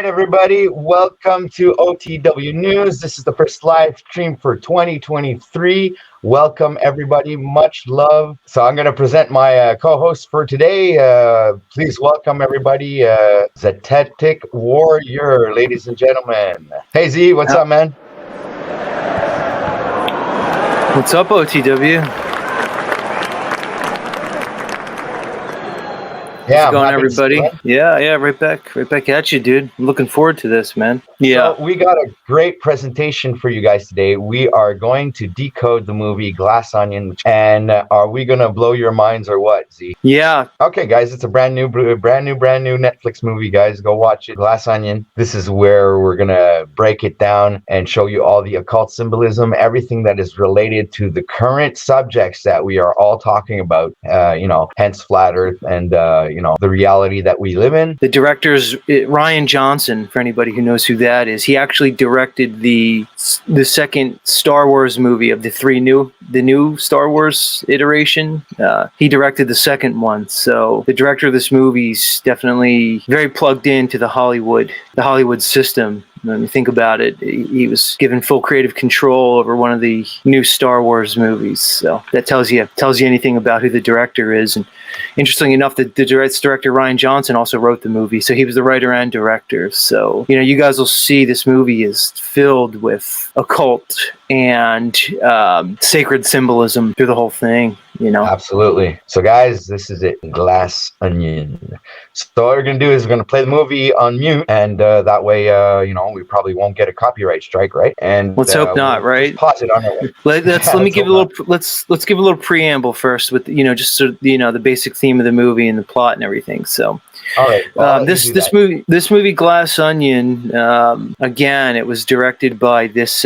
right, everybody. Welcome to OTW News. This is the first live stream for 2023. Welcome, everybody. Much love. So I'm going to present my co-host for today. Please welcome, everybody, Zetetic Warrior, ladies and gentlemen. Hey, Z, what's up, man? What's up, OTW? Yeah, how's it going, everybody? Yeah, right back at you, dude. I'm looking forward to this, man. Yeah. So we got a great presentation for you guys today. We are going to decode the movie Glass Onion, and are we going to blow your minds or what, Z? Yeah. Okay, guys, it's a brand new Netflix movie, guys. Go watch it, Glass Onion. This is where we're going to break it down and show you all the occult symbolism, everything that is related to the current subjects that we are all talking about, hence flat earth and, the reality that we live in. The director's Rian Johnson, for anybody who knows who that is. He actually directed the second Star Wars movie of the new Star Wars iteration. He directed the second one. So the director of this movie's definitely very plugged into the Hollywood system. When you think about it, he was given full creative control over one of the new Star Wars movies. So that tells you anything about who the director is. And interestingly enough, the director Rian Johnson also wrote the movie, so he was the writer and director. So you guys will see this movie is filled with occult and sacred symbolism through the whole thing. Absolutely. So, guys, this is it, Glass Onion. So what we're gonna do is we're gonna play the movie on mute, and that way, we probably won't get a copyright strike, right? And let's hope not, right? Pause it on our way. Let's give a little preamble first with just so the basic theme of the movie and the plot and everything. So. All right. This movie Glass Onion, again, it was directed by this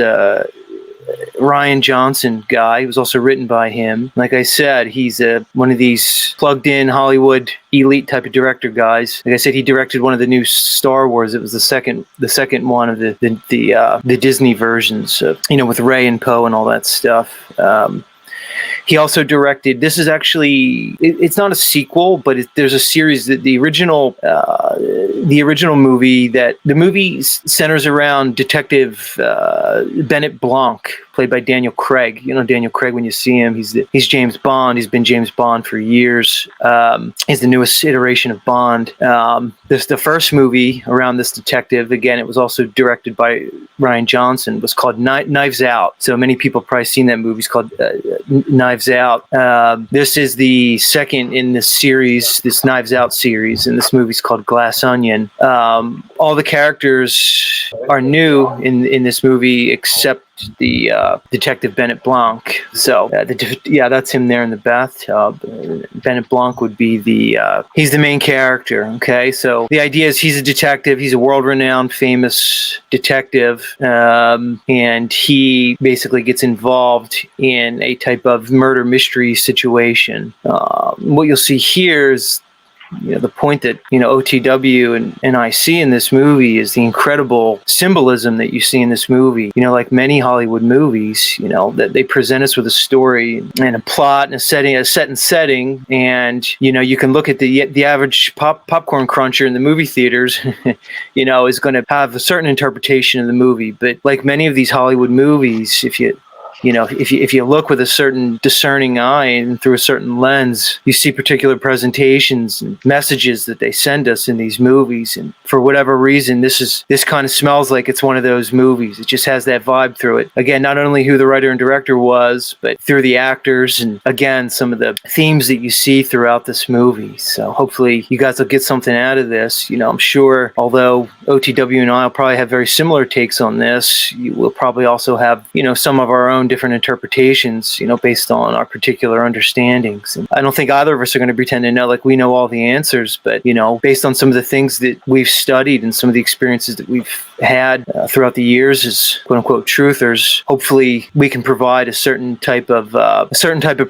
Rian Johnson guy. It was also written by him. Like I said, he's one of these plugged-in Hollywood elite type of director guys. Like I said, he directed one of the new Star Wars. It was the second one of the Disney versions, with Rey and Poe and all that stuff. He also directed. This is actually. It's not a sequel, but there's a series that the original movie. That the movie centers around Detective Bennett Blanc, played by Daniel Craig. Daniel Craig, when you see him, he's James Bond. He's been James Bond for years. He's the newest iteration of Bond. The first movie around this detective. Again, it was also directed by Rian Johnson. Was called Knives Out. So many people probably seen that movie. It's called Knives Out. This is the second in this series, this Knives Out series, and this movie's called Glass Onion. All the characters are new in this movie except the Detective Bennett Blanc. So that's him there in the bathtub. Bennett Blanc would be he's the main character. Okay, so the idea is he's a detective. He's a world-renowned, famous detective, and he basically gets involved in a type of murder mystery situation. What you'll see here is the point that OTW and I see in this movie is the incredible symbolism that you see in this movie. Like many Hollywood movies, that they present us with a story and a plot and a set and setting, and you can look at the average popcorn cruncher in the movie theaters, is going to have a certain interpretation of the movie. But like many of these Hollywood movies, if you look with a certain discerning eye and through a certain lens, you see particular presentations and messages that they send us in these movies. And for whatever reason, this kind of smells like it's one of those movies. It just has that vibe through it. Again, not only who the writer and director was, but through the actors and, again, some of the themes that you see throughout this movie. So hopefully you guys will get something out of this. I'm sure, although OTW and I will probably have very similar takes on this, you will probably also have, some of our own different interpretations, based on our particular understandings. And I don't think either of us are going to pretend to know like we know all the answers, but, based on some of the things that we've studied and some of the experiences that we've had throughout the years as quote unquote truthers, hopefully we can provide a certain type of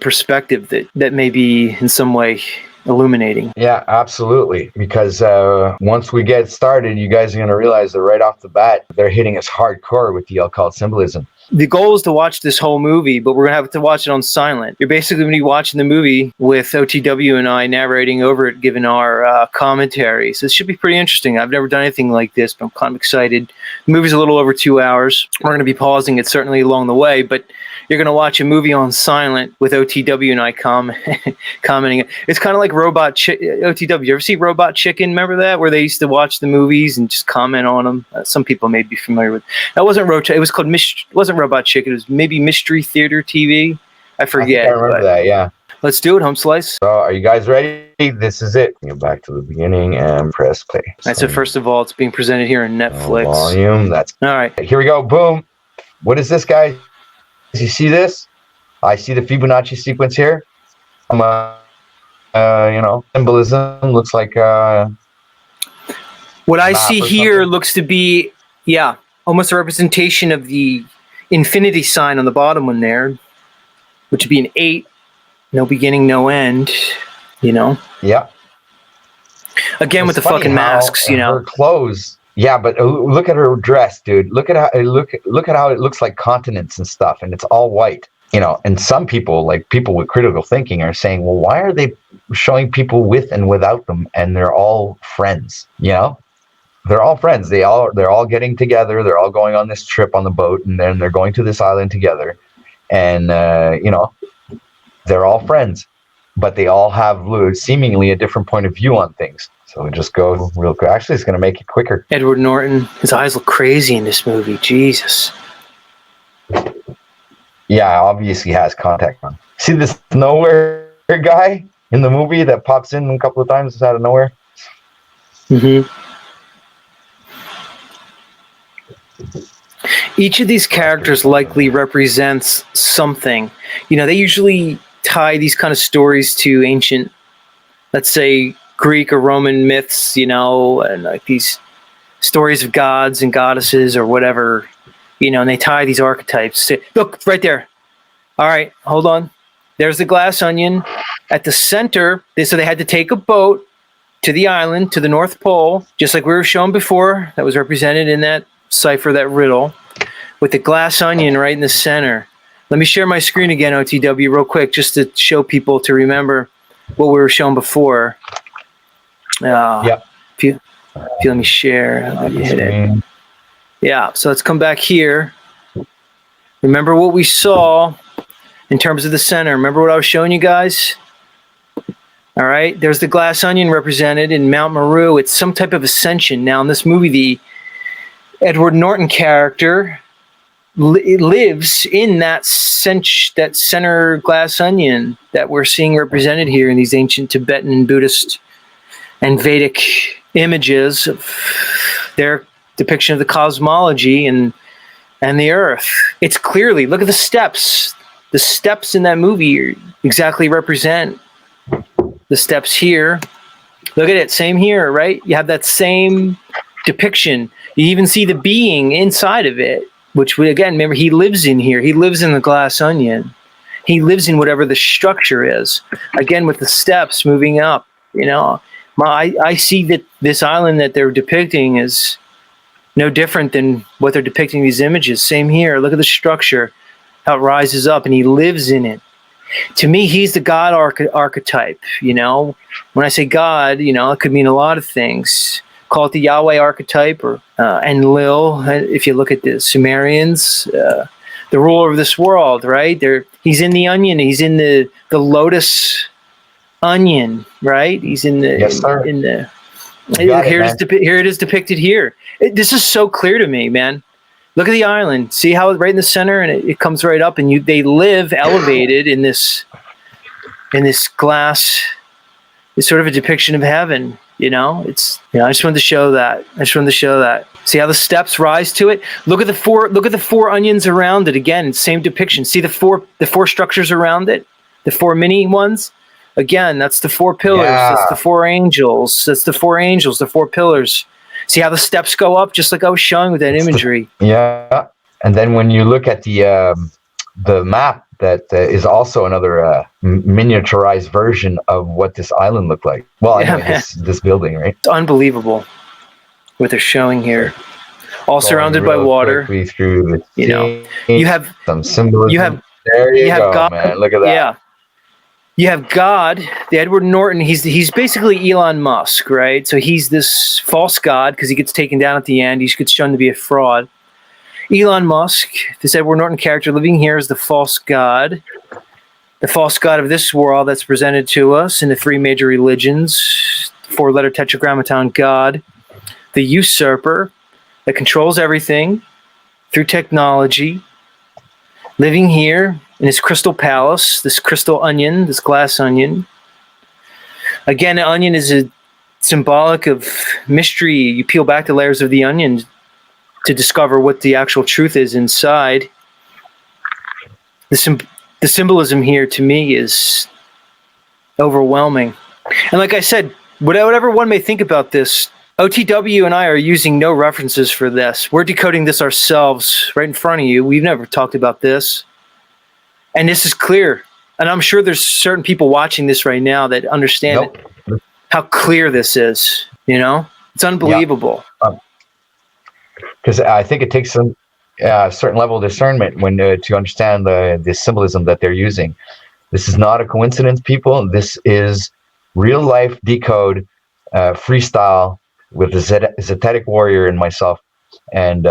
perspective that may be in some way illuminating. Yeah, absolutely. Because once we get started, you guys are going to realize that right off the bat, they're hitting us hardcore with the occult symbolism. The goal is to watch this whole movie, but we're going to have to watch it on silent. You're basically going to be watching the movie with OTW and I narrating over it, giving our commentary. So it should be pretty interesting. I've never done anything like this, but I'm kind of excited. The movie's a little over 2 hours. We're going to be pausing it certainly along the way, but you're going to watch a movie on silent with OTW and I commenting. It's kind of like OTW. You ever see Robot Chicken? Remember that? Where they used to watch the movies and just comment on them? Some people may be familiar with. That wasn't It was called wasn't Robot Chicken. It was maybe Mystery Theater TV. I forget. I remember that, yeah. Let's do it, Home Slice. So are you guys ready? This is it. Go back to the beginning and press play. So first of all, it's being presented here on Netflix. Volume. That's all right. Here we go. Boom. What is this, guys? You see this? I see the Fibonacci sequence here. Symbolism looks like. What I see here looks to be, almost a representation of the infinity sign on the bottom one there, which would be an 8, no beginning, no end. Yeah. Again, with the fucking masks, Her clothes. Yeah, but look at her dress, dude. Look at how it looks like continents and stuff, and it's all white. And some people, like people with critical thinking, are saying, well, why are they showing people with and without them, and they're all friends? They're all friends. They're all getting together. They're all going on this trip on the boat, and then they're going to this island together, and they're all friends, but they all have seemingly a different point of view on things. So we just go real quick. Actually, it's going to make it quicker. Edward Norton, his eyes look crazy in this movie. Jesus. Yeah, obviously has contact on. See this nowhere guy in the movie that pops in a couple of times out of nowhere? Mm-hmm. Each of these characters likely represents something. They usually tie these kind of stories to ancient, let's say, Greek or Roman myths, and like these stories of gods and goddesses or whatever, and they tie these archetypes. Look, right there. All right, hold on. There's the glass onion. At the center, so they had to take a boat to the island, to the North Pole, just like we were shown before. That was represented in that cipher, that riddle, with the glass onion right in the center. Let me share my screen again, OTW, real quick, just to show people to remember what we were shown before. If you let me share, let me hit it. Yeah, so let's come back here. Remember what we saw in terms of the center. Remember what I was showing you guys? All right, there's the glass onion represented in Mount Meru. It's some type of ascension. Now, in this movie, the Edward Norton character lives in that center glass onion that we're seeing represented here in these ancient Tibetan and Buddhist and Vedic images of their depiction of the cosmology and the earth. It's clearly, look at the steps. The steps in that movie exactly represent the steps here. Look at it, same here, right? You have that same depiction. You even see the being inside of it, which, again, remember, he lives in here. He lives in the glass onion. He lives in whatever the structure is. Again, with the steps moving up, I see that this island that they're depicting is no different than what they're depicting in these images. Same here. Look at the structure, how it rises up, and he lives in it. To me, he's the God archetype. When I say God, it could mean a lot of things. Call it the Yahweh archetype, or Enlil. If you look at the Sumerians, the ruler of this world, right? He's in the onion. He's in the lotus onion, right? He's in the. Yes, sir. Here it is depicted here. This is so clear to me, man. Look at the island. See how it's right in the center, and it comes right up, and they live elevated in this glass. It's sort of a depiction of heaven. I just wanted to show that. See how the steps rise to it? Look at the four onions around it. Again, same depiction. See the four structures around it? The four mini ones? Again, that's the four pillars. Yeah. That's the four angels. The four pillars. See how the steps go up, just like I was showing with that imagery. Yeah. And then when you look at the map, that is also another miniaturized version of what this island looked like. Well, this building, right? It's unbelievable what they're showing here. all going surrounded by real water. quickly through the You know, scene. you have Some symbolism. you have There you you have go, God. man. Look at that. Yeah, you have God. The Edward Norton. He's basically Elon Musk, right? So he's this false god because he gets taken down at the end. He gets shown to be a fraud. Elon Musk, this Edward Norton character living here, is the false god of this world that's presented to us in the three major religions, four-letter tetragrammaton God, the usurper that controls everything through technology, living here in his crystal palace, this crystal onion, this glass onion. Again, an onion is a symbolic of mystery. You peel back the layers of the onion to discover what the actual truth is inside. The symbolism here to me is overwhelming. And like I said, whatever one may think about this, OTW and I are using no references for this. We're decoding this ourselves right in front of you. We've never talked about this. And this is clear. And I'm sure there's certain people watching this right now that understand how clear this is. You know, it's unbelievable. Because I think it takes some certain level of discernment when to understand the symbolism that they're using. This is not a coincidence, people. This is real life decode freestyle with the Zetetic Warrior and myself. And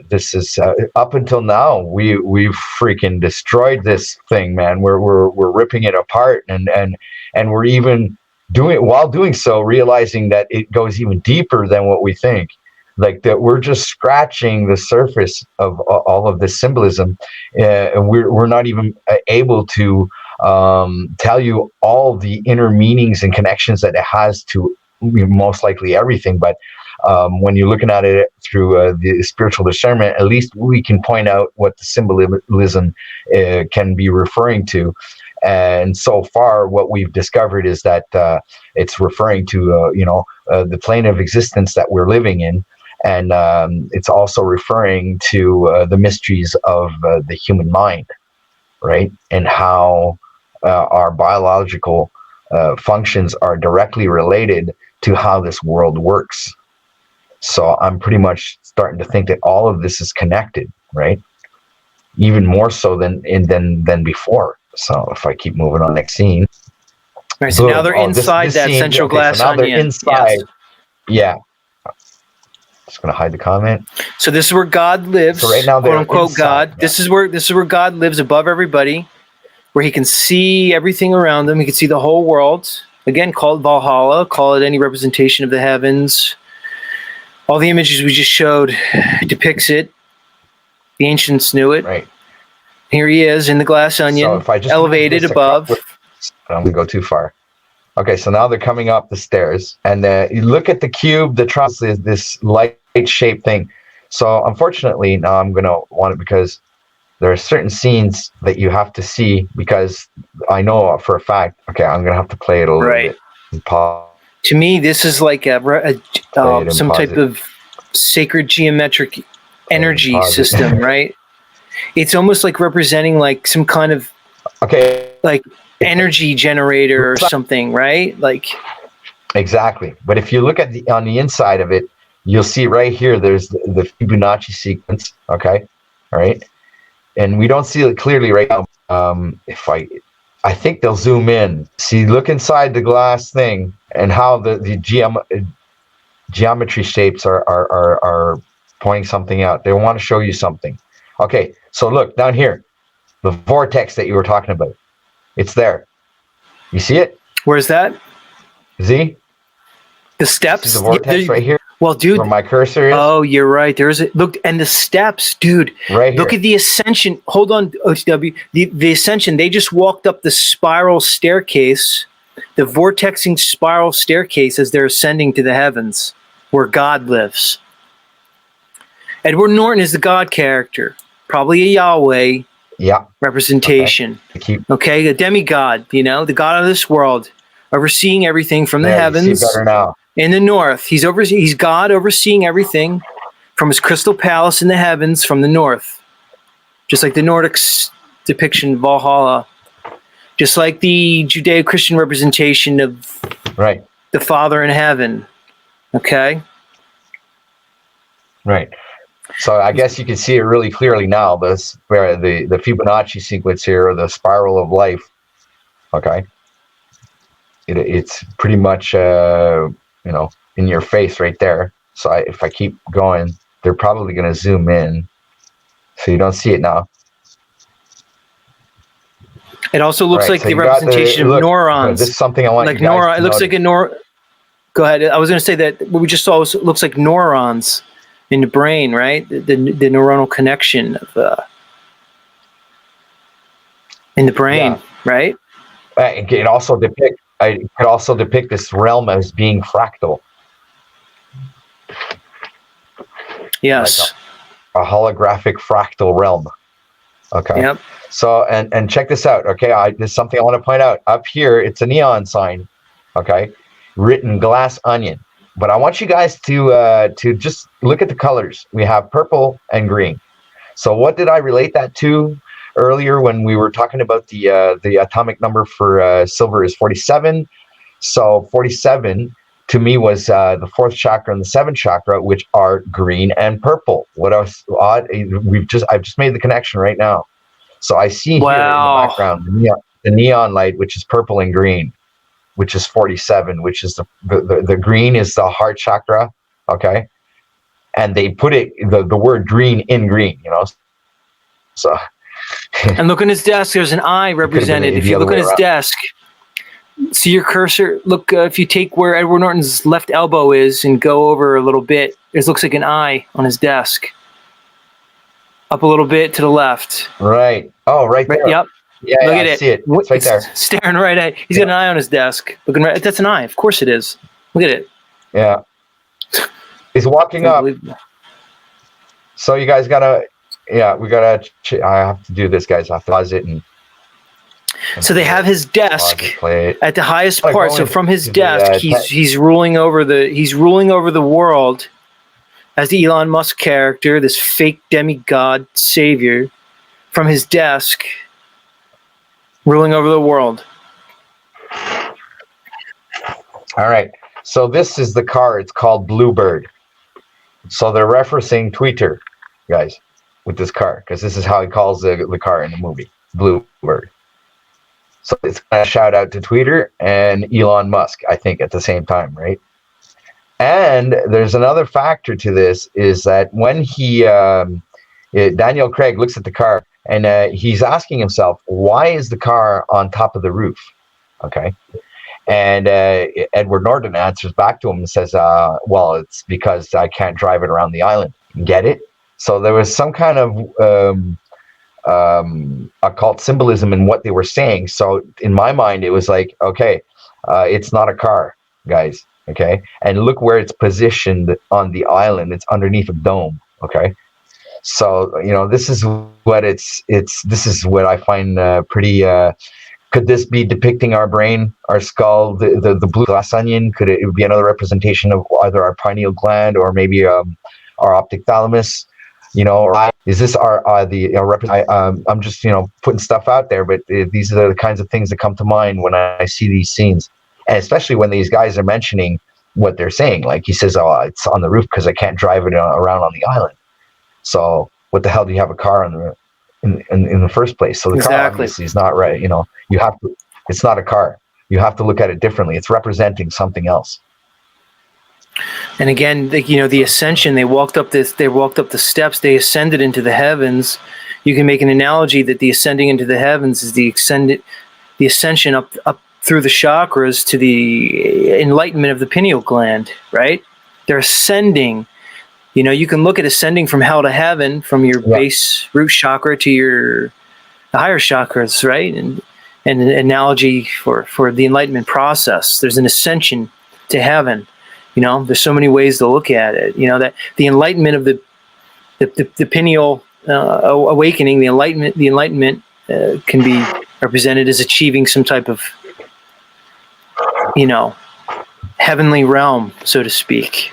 this is up until now we've freaking destroyed this thing, man. We're ripping it apart, and we're even doing so realizing that it goes even deeper than what we think. Like that, we're just scratching the surface of all of this symbolism, and we're not even able to tell you all the inner meanings and connections that it has to most likely everything. But when you're looking at it through the spiritual discernment, at least we can point out what the symbolism can be referring to. And so far, what we've discovered is that it's referring to the plane of existence that we're living in. And it's also referring to the mysteries of the human mind, right? And how our biological functions are directly related to how this world works. So I'm pretty much starting to think that all of this is connected, right? Even more so than before. So if I keep moving on, next scene. Right, so now they're inside that scene, central glass so now onion. They're inside. Yes. Yeah. Just gonna hide the comment. So this is where God lives. So right now, quote unquote inside, God. Yeah. This is where God lives above everybody, where he can see everything around him. He can see the whole world. Again, call it Valhalla. Call it any representation of the heavens. All the images we just showed depicts it. The ancients knew it. Right. Here he is in the glass onion, so if I just elevated above. I'm gonna go too far. Okay, so now they're coming up the stairs, and you look at the cube. The truss is this light-shaped thing. So unfortunately, now I'm gonna want it because there are certain scenes that you have to see because I know for a fact. Okay, I'm gonna have to play it a little bit. To me, this is like some type of sacred geometric energy system, right? It's almost like representing like some kind of like energy generator or something, right? Like exactly. But if you look at on the inside of it, you'll see right here. There's the Fibonacci sequence. Okay, all right, and we don't see it clearly right now. If I think they'll zoom in. See, look inside the glass thing and how the geometry shapes are pointing something out. They want to show you something. Okay, so look down here, the vortex that you were talking about. It's there. You see it? Where's that? Z? The steps? See the vortex right here? Well, dude. Where my cursor is? Oh, you're right. Look, and the steps, dude. Right here. Look at the ascension. Hold on, OTW. The ascension, they just walked up the spiral staircase, the vortexing spiral staircase as they're ascending to the heavens, where God lives. Edward Norton is the God character. Probably a Yahweh representation. Okay, a demigod, the God of this world, overseeing everything from the heavens. You see better now. In the north. He's God overseeing everything from his crystal palace in the heavens from the north. Just like the Nordic depiction of Valhalla. Just like the Judeo-Christian representation of the Father in heaven. Okay? Right. So I guess you can see it really clearly now. This where the Fibonacci sequence here, or the spiral of life. Okay, it's pretty much in your face right there. So if I keep going, they're probably going to zoom in, so you don't see it now. It also looks like So the representation of neurons. This is something I want like you guys to it looks like a Go ahead. I was going to say that what we just saw looks like neurons in the brain, right? The neuronal connection of in the brain, right? It could also depict this realm as being fractal. Yes. Like a holographic fractal realm. Okay. Yep. So and check this out. Okay, this is something I want to point out. Up here, it's a neon sign. Okay, written glass onion. But I want you guys to just look at the colors. We have purple and green. So what did I relate that to earlier when we were talking about the atomic number for silver is 47? So 47 to me was the fourth chakra and the seventh chakra, which are green and purple. What else? Odd. I've just made the connection right now. So I see here in the background the neon light, which is purple and green, which is 47, which is the green is the heart chakra. Okay. And they put the word green in green, So and look on his desk, there's an eye represented. If you look at his desk, see your cursor, look, if you take where Edward Norton's left elbow is and go over a little bit, it looks like an eye on his desk. Up a little bit to the left. Right. Oh, right there. Yep. Yeah, look at it. I see it. It's right there. Staring right at it. He's got an eye on his desk. Looking right. That's an eye. Of course it is. Look at it. Yeah. He's walking up. So you guys gotta. Yeah, we gotta. I have to do this, guys. I have to pause it and so they have his desk at the highest part. So from his desk, he's ruling over the world as the Elon Musk character, this fake demigod savior, from his desk, ruling over the world. All right. So this is the car. It's called Bluebird. So they're referencing Twitter, guys, with this car, because this is how he calls the car in the movie, Bluebird. So it's a shout out to Twitter and Elon Musk, I think, at the same time, right? And there's another factor to this, is that when Daniel Craig looks at the car and he's asking himself, why is the car on top of the roof? Okay. And Edward Norton answers back to him and says, well, it's because I can't drive it around the island. Get it? So there was some kind of occult symbolism in what they were saying. So in my mind, it was like, okay, it's not a car, guys. Okay, and look where it's positioned on the island. It's underneath a dome. Okay, so this is what this is what I find pretty. Could this be depicting our brain, our skull, the blue glass onion? Could it be another representation of either our pineal gland or maybe our optic thalamus? Or is this I'm just putting stuff out there, but these are the kinds of things that come to mind when I see these scenes. And especially when these guys are mentioning what they're saying, like he says, "Oh, it's on the roof because I can't drive it around on the island." So, what the hell do you have a car on in the first place? So the car obviously is not right. You have to. It's not a car. You have to look at it differently. It's representing something else. And again, the ascension. They walked up the steps. They ascended into the heavens. You can make an analogy that the ascending into the heavens is the ascension up through the chakras to the enlightenment of the pineal gland, right? They're ascending. You can look at ascending from hell to heaven, from your base root chakra to the higher chakras, right? And an analogy for the enlightenment process. There's an ascension to heaven. There's so many ways to look at it. That the enlightenment of the pineal awakening, the enlightenment can be represented as achieving some type of heavenly realm, so to speak.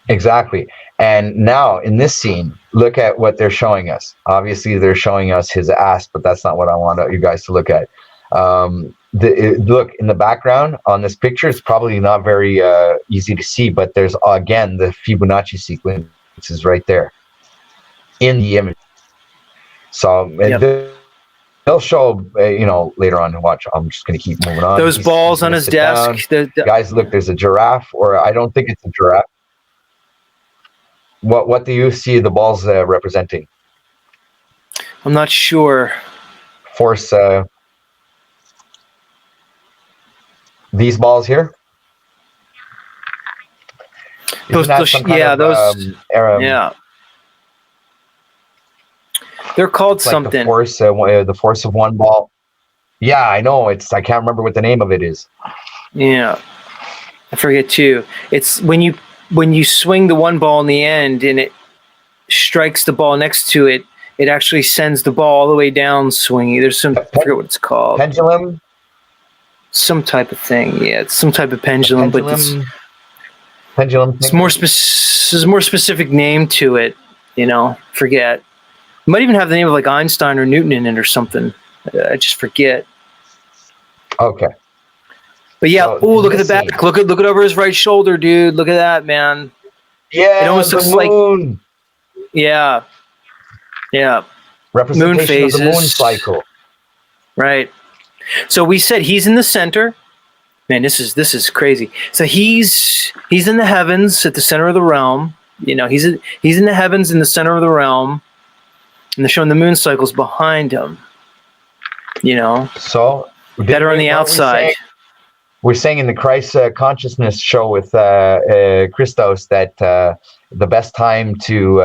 Exactly. And now in this scene, look at what they're showing us. Obviously, they're showing us his ass, but that's not what I want you guys to look at. Look in the background on this picture. It's probably not very easy to see, but there's again the Fibonacci sequence is right there in the image. So they'll show, later on. Watch. I'm just going to keep moving on. Those balls on his desk. Guys, look, there's a giraffe, or I don't think it's a giraffe. What do you see the balls representing? I'm not sure. Force. These balls here. Those, yeah. They're called something. Like the force of one ball. Yeah, I know. I can't remember what the name of it is. Yeah, I forget too. It's when you swing the one ball in the end and it strikes the ball next to it. It actually sends the ball all the way down swinging. There's some, I forget what it's called. Pendulum. Some type of thing. Yeah, it's some type of pendulum, but pendulum. It's there's a more specific name to it. Forget. It might even have the name of like Einstein or Newton in it or something. I just forget. Okay. But yeah, look at the back. Look at over his right shoulder, dude. Look at that, man. Yeah, it almost looks moon. Like yeah. Representation moon phases. Of the moon cycle. Right. So we said he's in the center. Man, this is crazy. So he's in the heavens at the center of the realm. He's in the heavens in the center of the realm. And they're showing the moon cycles behind him. So that are on the outside. We're saying in the Christ consciousness show with Christos that the best time to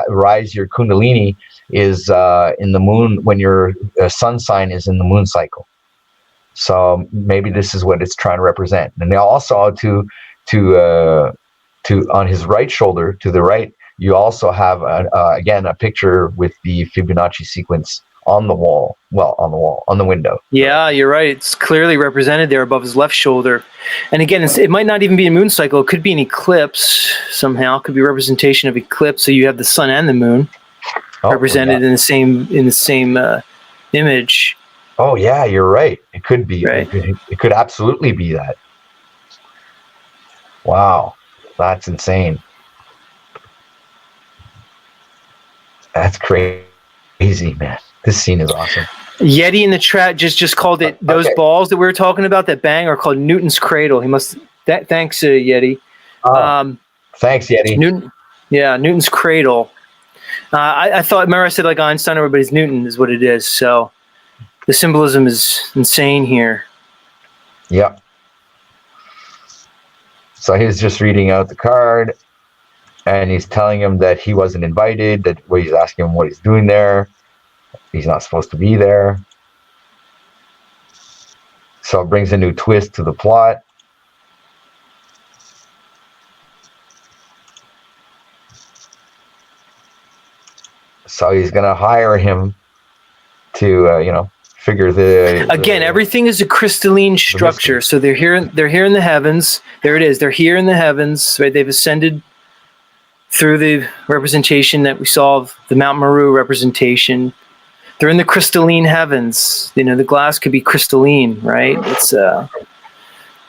rise your Kundalini is in the moon, when your sun sign is in the moon cycle. So maybe this is what it's trying to represent. And also to on his right shoulder to the right, you also have again a picture with the Fibonacci sequence on the wall. Well, on the window. Yeah, you're right. It's clearly represented there above his left shoulder. And again, it might not even be a moon cycle. It could be an eclipse somehow. It could be a representation of eclipse. So you have the sun and the moon represented in the same image. Oh yeah, you're right. It could be. Right. It could absolutely be that. Wow, that's insane. That's crazy, man. This scene is awesome. Yeti in the chat just called it those balls that we were talking about that bang are called Newton's cradle. He must. Thanks, Yeti. Thanks, Yeti. Newton's cradle. I thought. Remember, I said like Einstein, everybody's Newton is what it is. So the symbolism is insane here. Yep. So he's just reading out the card, and he's telling him that he wasn't invited. He's asking him what he's doing there. He's not supposed to be there. So it brings a new twist to the plot. So he's going to hire him to, figure again, everything is a crystalline structure. So they're here in the heavens. There it is. They're here in the heavens, right? They've ascended through the representation that we saw of the Mount Meru representation. They're in the crystalline heavens. The glass could be crystalline, right? It's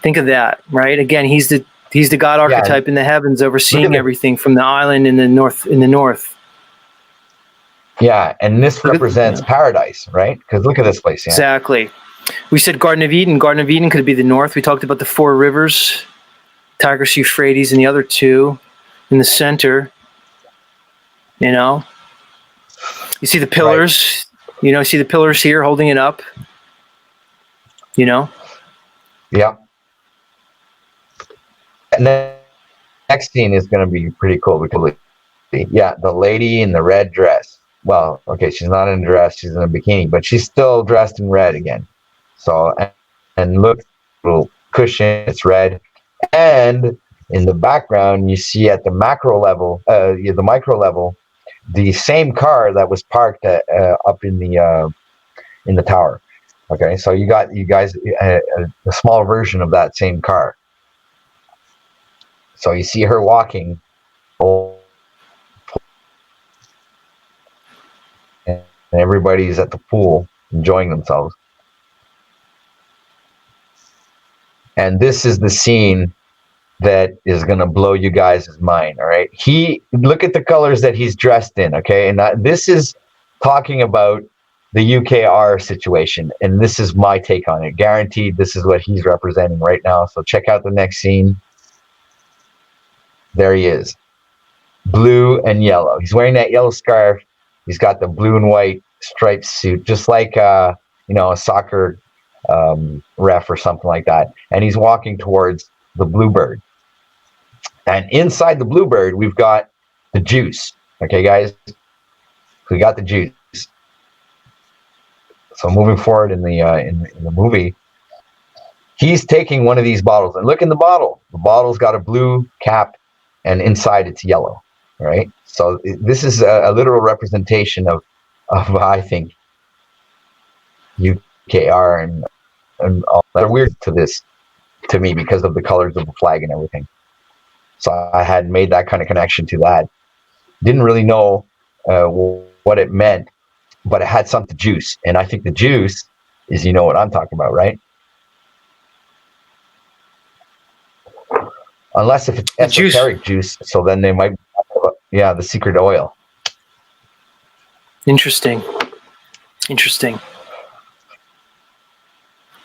think of that, right? Again, he's the God archetype in the heavens, overseeing everything from the island in the north. Yeah, and this represents paradise, right? Because look at this place. Yeah. Exactly. We said Garden of Eden. Garden of Eden could be the north. We talked about the 4 rivers, Tigris, Euphrates, and the other 2 in the center. You see the pillars. Right. You see the pillars here holding it up. Yeah. And then next scene is going to be pretty cool because, the lady in the red dress. Well, okay, she's not in a dress, she's in a bikini, but she's still dressed in red again. So, and look, little cushion, it's red. And in the background, you see at the macro level, the micro level, the same car that was parked up in the tower. Okay, so you guys a small version of that same car. So you see her walking. And everybody's at the pool enjoying themselves. And this is the scene that is going to blow you guys' mind. All right. Look at the colors that he's dressed in. Okay. And this is talking about the UKR situation. And this is my take on it. Guaranteed, this is what he's representing right now. So check out the next scene. There he is. Blue and yellow. He's wearing that yellow scarf. He's got the blue and white striped suit, just like, a soccer ref or something like that. And he's walking towards the Bluebird. And inside the Bluebird, we've got the juice. Okay, guys? We got the juice. So moving forward in the movie, he's taking one of these bottles. And look in the bottle. The bottle's got a blue cap, and inside it's yellow. Right? So this is a literal representation of I think, UKR and all that are weird to me because of the colors of the flag and everything. So I had made that kind of connection to that. Didn't really know what it meant, but it had something to juice. And I think the juice is, you know what I'm talking about, right? Unless if it's esoteric juice, so then they might, the secret oil. Interesting. Well,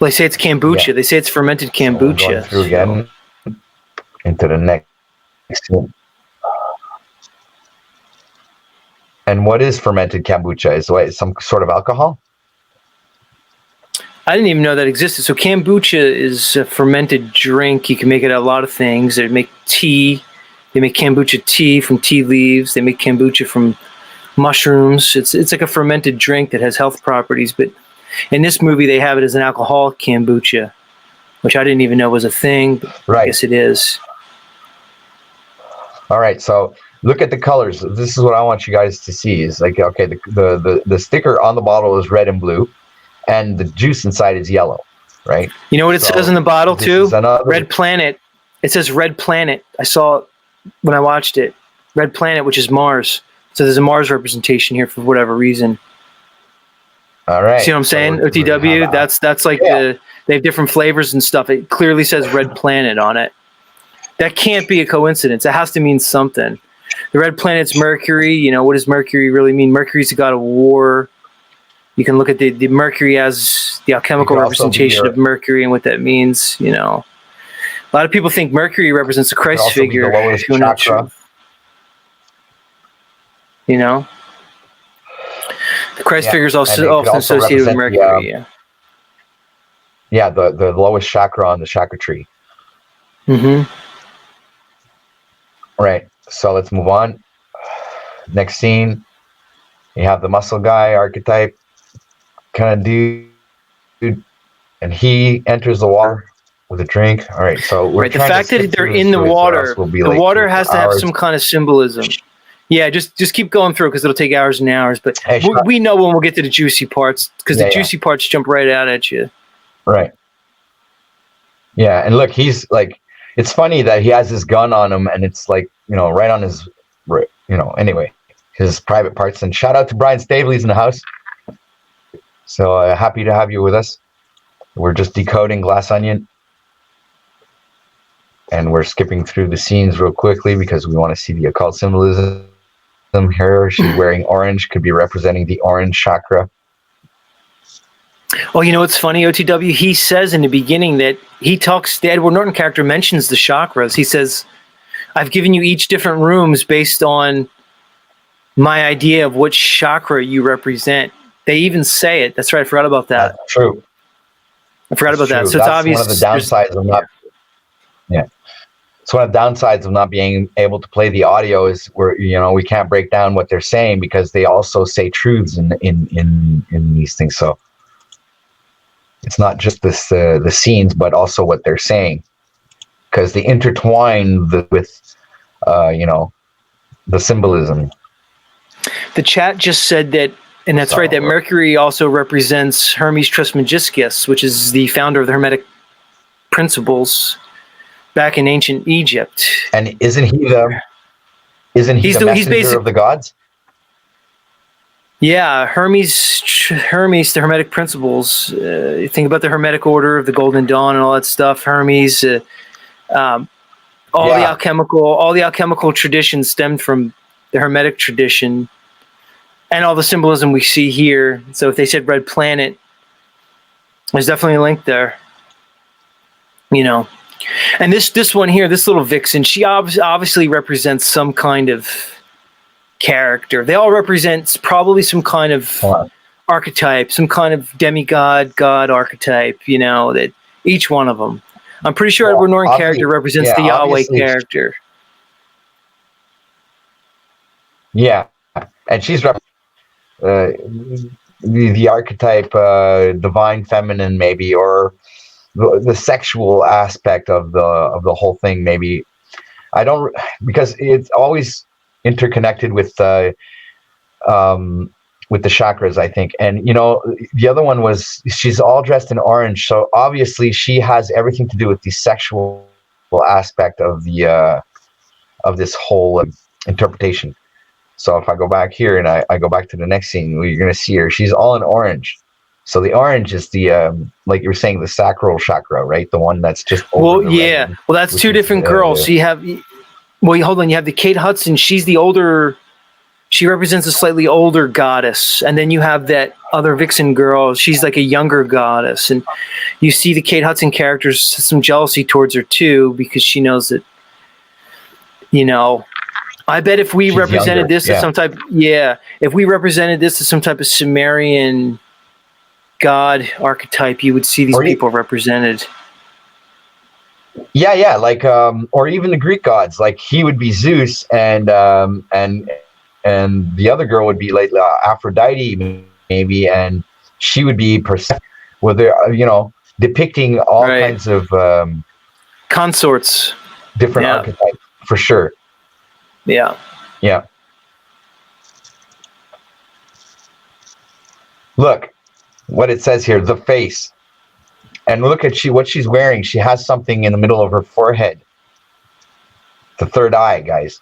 they say it's kombucha. Yeah. They say it's fermented kombucha. So going through again into the next. And what is fermented kombucha? Is it some sort of alcohol? I didn't even know that existed. So kombucha is a fermented drink. You can make it out of a lot of things. They make tea. They make kombucha tea from tea leaves. They make kombucha from mushrooms. It's like a fermented drink that has health properties. But in this movie, they have it as an alcoholic kombucha, which I didn't even know was a thing. But right. I guess it is. All right, so look at the colors. This is what I want you guys to see. Is like, okay, the sticker on the bottle is red and blue, and the juice inside is yellow, right? You know what it says in the bottle too? Red Planet. It says Red Planet. I saw it when I watched it. Red Planet, which is Mars. So there's a Mars representation here for whatever reason. All right. See what I'm saying? So OTW. That's like they have different flavors and stuff. It clearly says Red Planet on it. That can't be a coincidence. It has to mean something. The red planet's Mercury. You know, what does Mercury really mean? Mercury's the god of war. You can look at the Mercury as the alchemical representation of Mercury and what that means. You know, a lot of people think Mercury represents a Christ figure. The lowest chakra. You know, the Christ figure is also often associated with Mercury. The lowest chakra on the chakra tree. Mm-hmm. Right. So let's move on. Next scene, you have the muscle guy archetype kind of dude, and he enters the water with a drink. All right. So we're the fact that they're in the water. The water has to have some kind of symbolism. Yeah, just keep going through because it'll take hours and hours. But we know when we'll get to the juicy parts because the juicy parts jump right out at you. Right. Yeah, and look, he's like. It's funny that he has his gun on him, and it's like, right on his, anyway, his private parts. And shout out to Brian Staveley's in the house. So happy to have you with us. We're just decoding Glass Onion. And we're skipping through the scenes real quickly because we want to see the occult symbolism here. She's wearing orange, could be representing the orange chakra. Oh, you know what's funny, OTW? He says in the beginning that the Edward Norton character mentions the chakras. He says, I've given you each different rooms based on my idea of which chakra you represent. They even say it. That's right. I forgot about that. That's true. I forgot about that. So that's it's obvious. One of the downsides of not. Yeah. It's one of the downsides of not being able to play the audio is we can't break down what they're saying because they also say truths in these things. So. It's not just the scenes, but also what they're saying, because they intertwine with, the symbolism. The chat just said that, and that's right, that Mercury also represents Hermes Trismegistus, which is the founder of the Hermetic principles back in ancient Egypt. And isn't he the messenger of the gods? Yeah, Hermes, the Hermetic principles. You think about the Hermetic order of the Golden Dawn and all that stuff. Hermes, um, all Yeah, the alchemical traditions stemmed from the Hermetic tradition, and all the symbolism we see here. So if they said red planet, there's definitely a link there. You know, and this one here, this little vixen, she obviously represents some kind of character. They all represent probably some kind of hold on. archetype, some kind of demigod, god archetype, that each one of them. I'm pretty sure Edward Well, Norton character represents the Yahweh obviously, character. yeah, and she's the archetype, divine feminine, maybe, or the sexual aspect of the whole thing, maybe. I don't, because it's always interconnected with the chakras, I think. And the other one was, she's all dressed in orange, so obviously she has everything to do with the sexual aspect of the of this whole interpretation. So if I go back here and I go back to the next scene, you're going to see her. She's all in orange. So the orange is the like you were saying, the sacral chakra, right? The one that's just over Well, the yeah. retina, Well, that's which two is, different girls. So you have, well, hold on. You have the Kate Hudson. She's the older. She represents a slightly older goddess, and then you have that other vixen girl. She's like a younger goddess, and you see the Kate Hudson characters some jealousy towards her too, because she knows that. I bet if we she's represented younger. this as Yeah. some type, if we represented this as some type of Sumerian god archetype, you would see these people represented. Yeah, like or even the Greek gods, like he would be Zeus, and the other girl would be like Aphrodite, maybe, and she would be Persephone, where they're depicting all Right. kinds of Consorts. different archetypes, for sure. Yeah. Yeah. Look what it says here, the face. And look at what she's wearing. She has something in the middle of her forehead. The third eye, guys.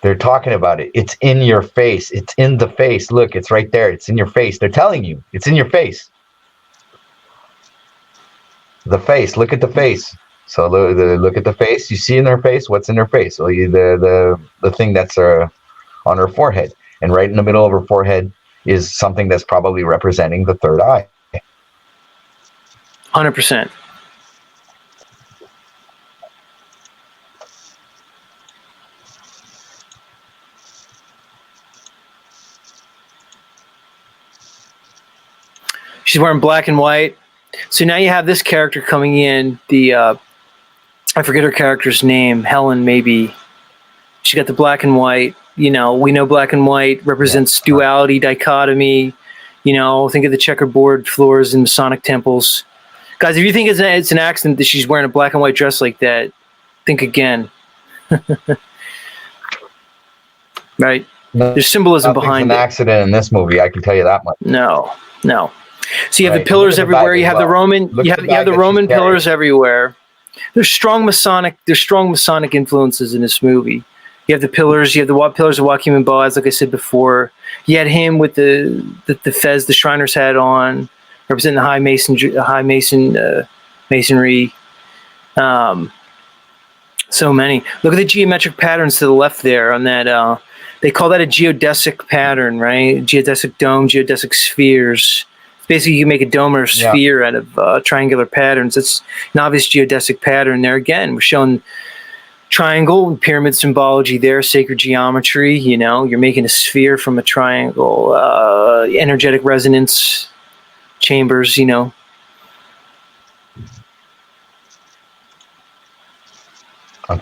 They're talking about it. It's in your face. It's in the face. Look, it's right there. It's in your face. They're telling you. It's in your face. The face. Look at the face. So look at the face. You see in her face. What's in her face? Well, the thing that's on her forehead. And right in the middle of her forehead is something that's probably representing the third eye. 100%. She's wearing black and white. So now you have this character coming in. I forget her character's name. Helen, maybe. She got the black and white. We know black and white represents duality, dichotomy. Think of the checkerboard floors in Masonic temples. Guys, if you think it's an accident that she's wearing a black and white dress like that, think again. Right? There's symbolism behind it. Nothing's an accident in this movie, I can tell you that much. No. So you have the pillars everywhere. You have the Roman. You have the Roman pillars everywhere. There's strong Masonic influences in this movie. You have the pillars. You have the pillars of Joachim and Boaz, like I said before. You had him with the fez, the Shriner's hat on, representing the masonry. So many. Look at the geometric patterns to the left there on that. They call that a geodesic pattern, right? Geodesic dome, geodesic spheres. Basically, you make a dome or a sphere out of triangular patterns. It's an obvious geodesic pattern there. Again, we're showing triangle and pyramid symbology there, sacred geometry. You're making a sphere from a triangle, energetic resonance chambers. I'm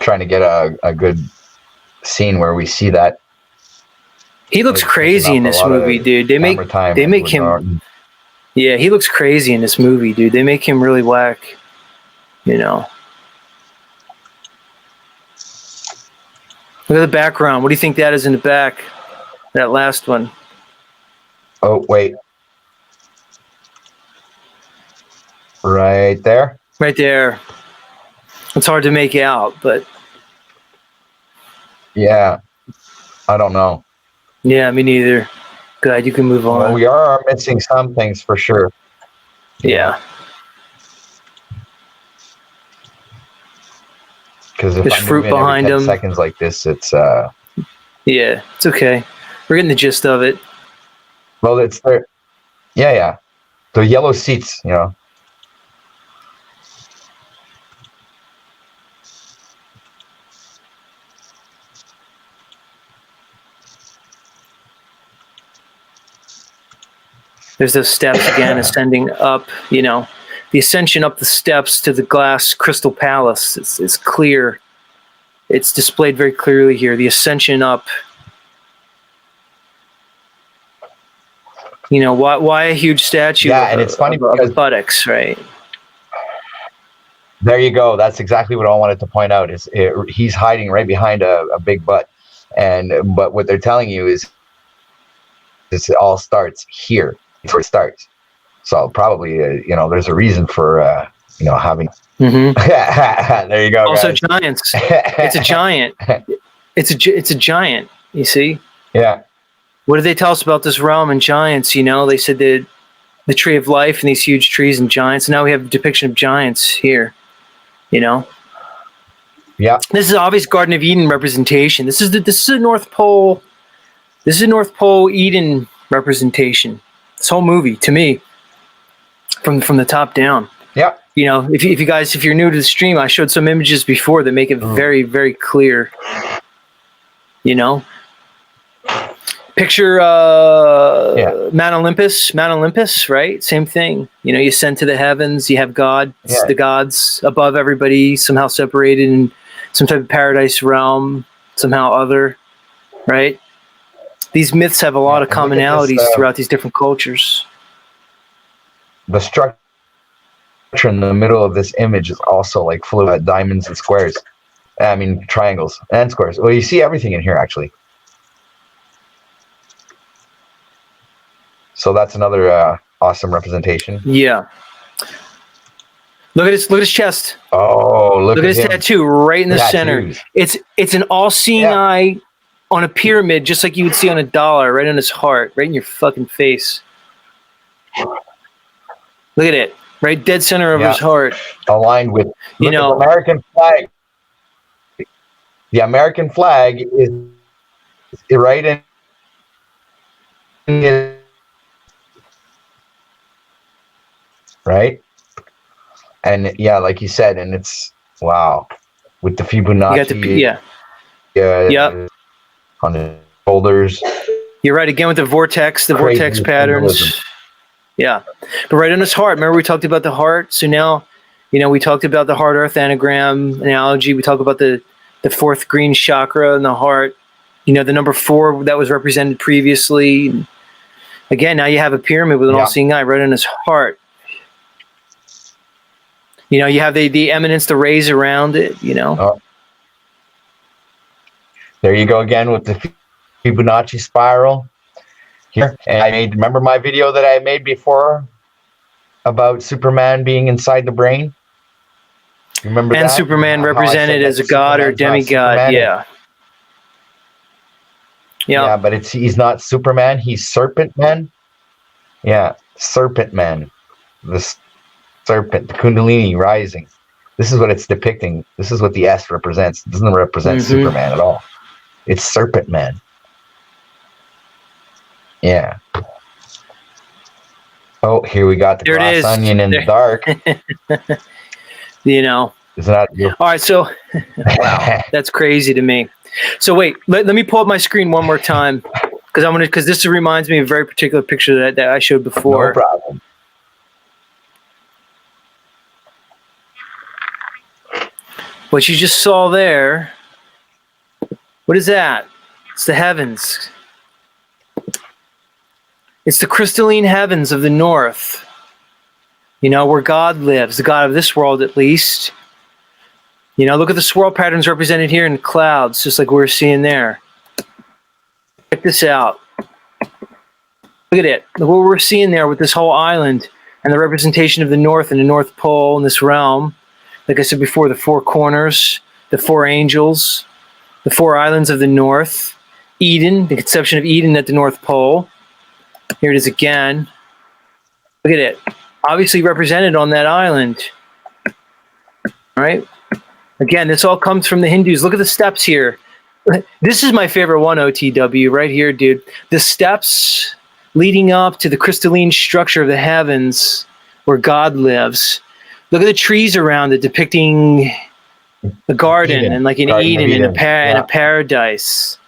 trying to get a good scene where we see that. He looks crazy in this movie, dude. They make him. Norton. Yeah, he looks crazy in this movie, dude. They make him really whack. Look at the background. What do you think that is in the back? That last one. Oh, wait. Right there? Right there. It's hard to make out, but... Yeah. I don't know. Yeah, me neither. Good, you can move on. Well, we are missing some things for sure. Yeah. Because if There's I fruit move in every behind 10 them. seconds like this, it's Yeah, it's okay. We're getting the gist of it. well, it's there. Yeah. The yellow seats, you know. There's those steps again, ascending up, you know, the ascension up the steps to the glass crystal palace. It's clear. It's displayed very clearly here. The ascension up. You know, why a huge statue And it's funny of because buttocks, right? there you go. That's exactly what I wanted to point out. He's hiding right behind a big butt, but what they're telling you is it all starts here. It's where it starts. So probably there's a reason for having. Mm-hmm. There you go. Also, guys. giants. It's a giant. It's a giant. You see? Yeah. What did they tell us about this realm and giants? You know, they said the tree of life and these huge trees and giants. Now we have a depiction of giants here. You know. Yeah. This is obvious Garden of Eden representation. This is a North Pole. This is a North Pole Eden representation. This whole movie, to me, from the top down. Yeah. You know, if you're new to the stream, I showed some images before that make it very, very clear. You know, picture Mount Olympus, right? Same thing. You know, you ascend to the heavens. You have God, the gods above everybody, somehow separated in some type of paradise realm, somehow other, right? These myths have a lot of commonalities throughout these different cultures. The structure in the middle of this image is also like full of diamonds and squares. I mean, triangles and squares. Well, you see everything in here, actually. So that's another awesome representation. Yeah. Look at his chest. Oh, look at his tattoo right in the center. It's an all-seeing eye on a pyramid, just like you would see on a dollar, right on his heart, right in your fucking face. Look at it, right dead center of his heart. Aligned with the American flag. The American flag is right in his, right? And like you said, and it's wow, with the Fibonacci. On the shoulders. You're right again with the vortex patterns. Symbolism. Yeah, but right on his heart. Remember we talked about the heart. So now, we talked about the heart earth anagram analogy. We talk about the fourth green chakra in the heart. The number 4 that was represented previously. Again, now you have a pyramid with an all-seeing eye right on his heart. You have the eminence, the rays around it. There you go again with the Fibonacci spiral here. And remember my video that I made before about Superman being inside the brain? Remember that? And Superman represented as a god or demigod, yeah. Yeah, but he's not Superman, he's Serpent Man. Yeah, Serpent Man. The serpent, the Kundalini rising. This is what it's depicting. This is what the S represents. It doesn't represent Superman at all. It's Serpent Man. Yeah. Oh, here we got the glass onion in the dark. Isn't that beautiful? All right, so wow, that's crazy to me. So wait, let me pull up my screen one more time because this reminds me of a very particular picture that I showed before. No problem. What you just saw there. What is that? It's the heavens. It's the crystalline heavens of the north. Where God lives, the God of this world at least. Look at the swirl patterns represented here in the clouds, just like we were seeing there. Check this out. Look at it. Look what we're seeing there with this whole island and the representation of the north and the North Pole in this realm. Like I said before, the 4 corners, the 4 angels, the 4 islands of the north, Eden, the conception of Eden at the North Pole, Here it is again. Look at it. Obviously represented on that island. All right. Again, this all comes from the Hindus. Look at the steps here. This is my favorite one, OTW, right here, dude. The steps leading up to the crystalline structure of the heavens where God lives. Look at the trees around it depicting a garden and like an Eden and a paradise.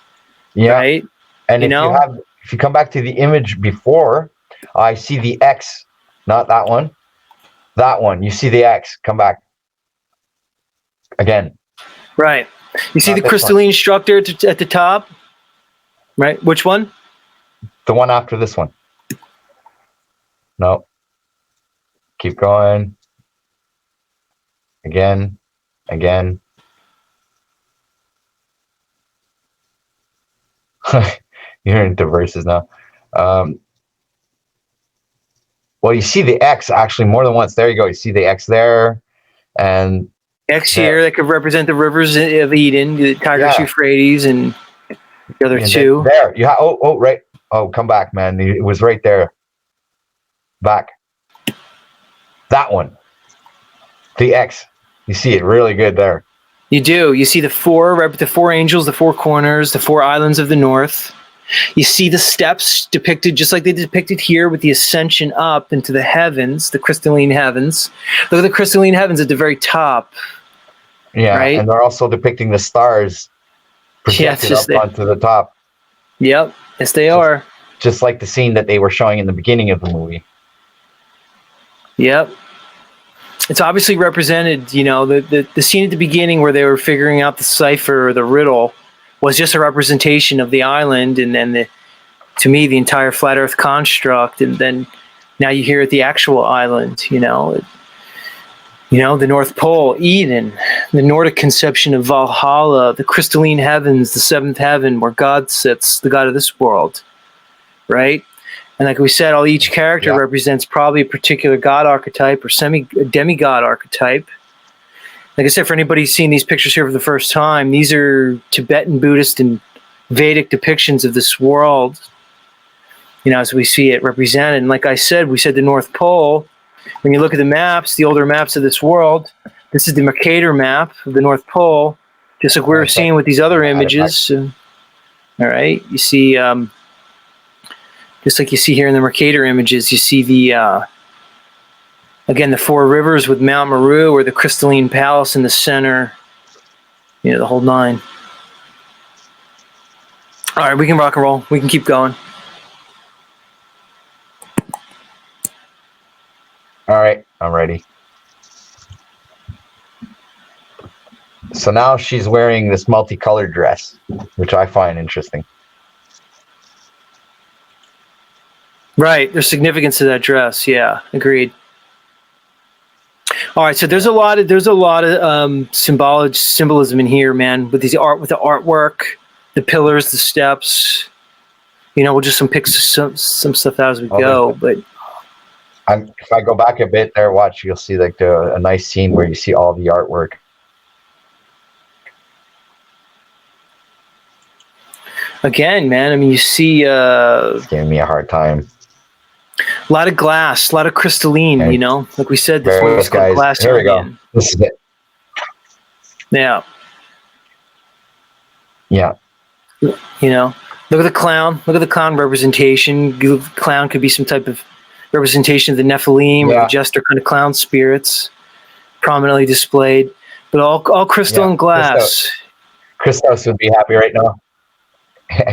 Yeah. Right? And if you come back to the image before, I see the X, not that one. That one. You see the X. Come back. Again. Right. You see the crystalline structure at the top? Right? Which one? The one after this one. No. Keep going. Again. You're into verses now. Well, you see the X actually more than once. There you go. You see the X there. And X here that could represent the rivers of Eden, the Tigris, Euphrates, and the other two. There. You right. Oh, come back, man. It was right there. Back. That one. The X. You see it really good there. You do. You see the four angels, the four corners, the four islands of the north. You see the steps depicted just like they depicted here with the ascension up into the heavens, the crystalline heavens. Look at the crystalline heavens at the very top. Yeah, right? And they're also depicting the stars projected up onto the top. Yep, yes they are. Just like the scene that they were showing in the beginning of the movie. Yep. It's obviously represented, the scene at the beginning where they were figuring out the cipher or the riddle was just a representation of the island, and then to me the entire flat earth construct, and then now you hear it the actual island, the North Pole, Eden, the Nordic conception of Valhalla, the crystalline heavens, the seventh heaven where God sits, the God of this world, right? And like we said, each character represents probably a particular god archetype or demigod archetype. Like I said, for anybody who's seeing these pictures here for the first time, these are Tibetan, Buddhist, and Vedic depictions of this world, as we see it represented. And like I said, we said the North Pole. When you look at the maps, the older maps of this world, this is the Mercator map of the North Pole, just like we were seeing with these other images. All right, you see, just like you see here in the Mercator images, you see the again, the four rivers with Mount Meru or the crystalline palace in the center, the whole nine. All right, we can rock and roll. We can keep going. All right, I'm ready. So now she's wearing this multicolored dress, which I find interesting. Right, there's significance to that dress. Yeah, agreed. All right, so there's a lot of symbolism in here, man. With the artwork, the pillars, the steps. We'll just pick some stuff out as we go. But if I go back a bit there, watch, you'll see like a nice scene where you see all the artwork. Again, man, you see. It's giving me a hard time. A lot of glass, a lot of crystalline, like we said before. It's called glass. Here we go. This is it. Yeah. Yeah. Look at the clown. Look at the clown representation. The clown could be some type of representation of the Nephilim or the jester kind of clown spirits, prominently displayed. But all crystal and glass. Christos would be happy right now.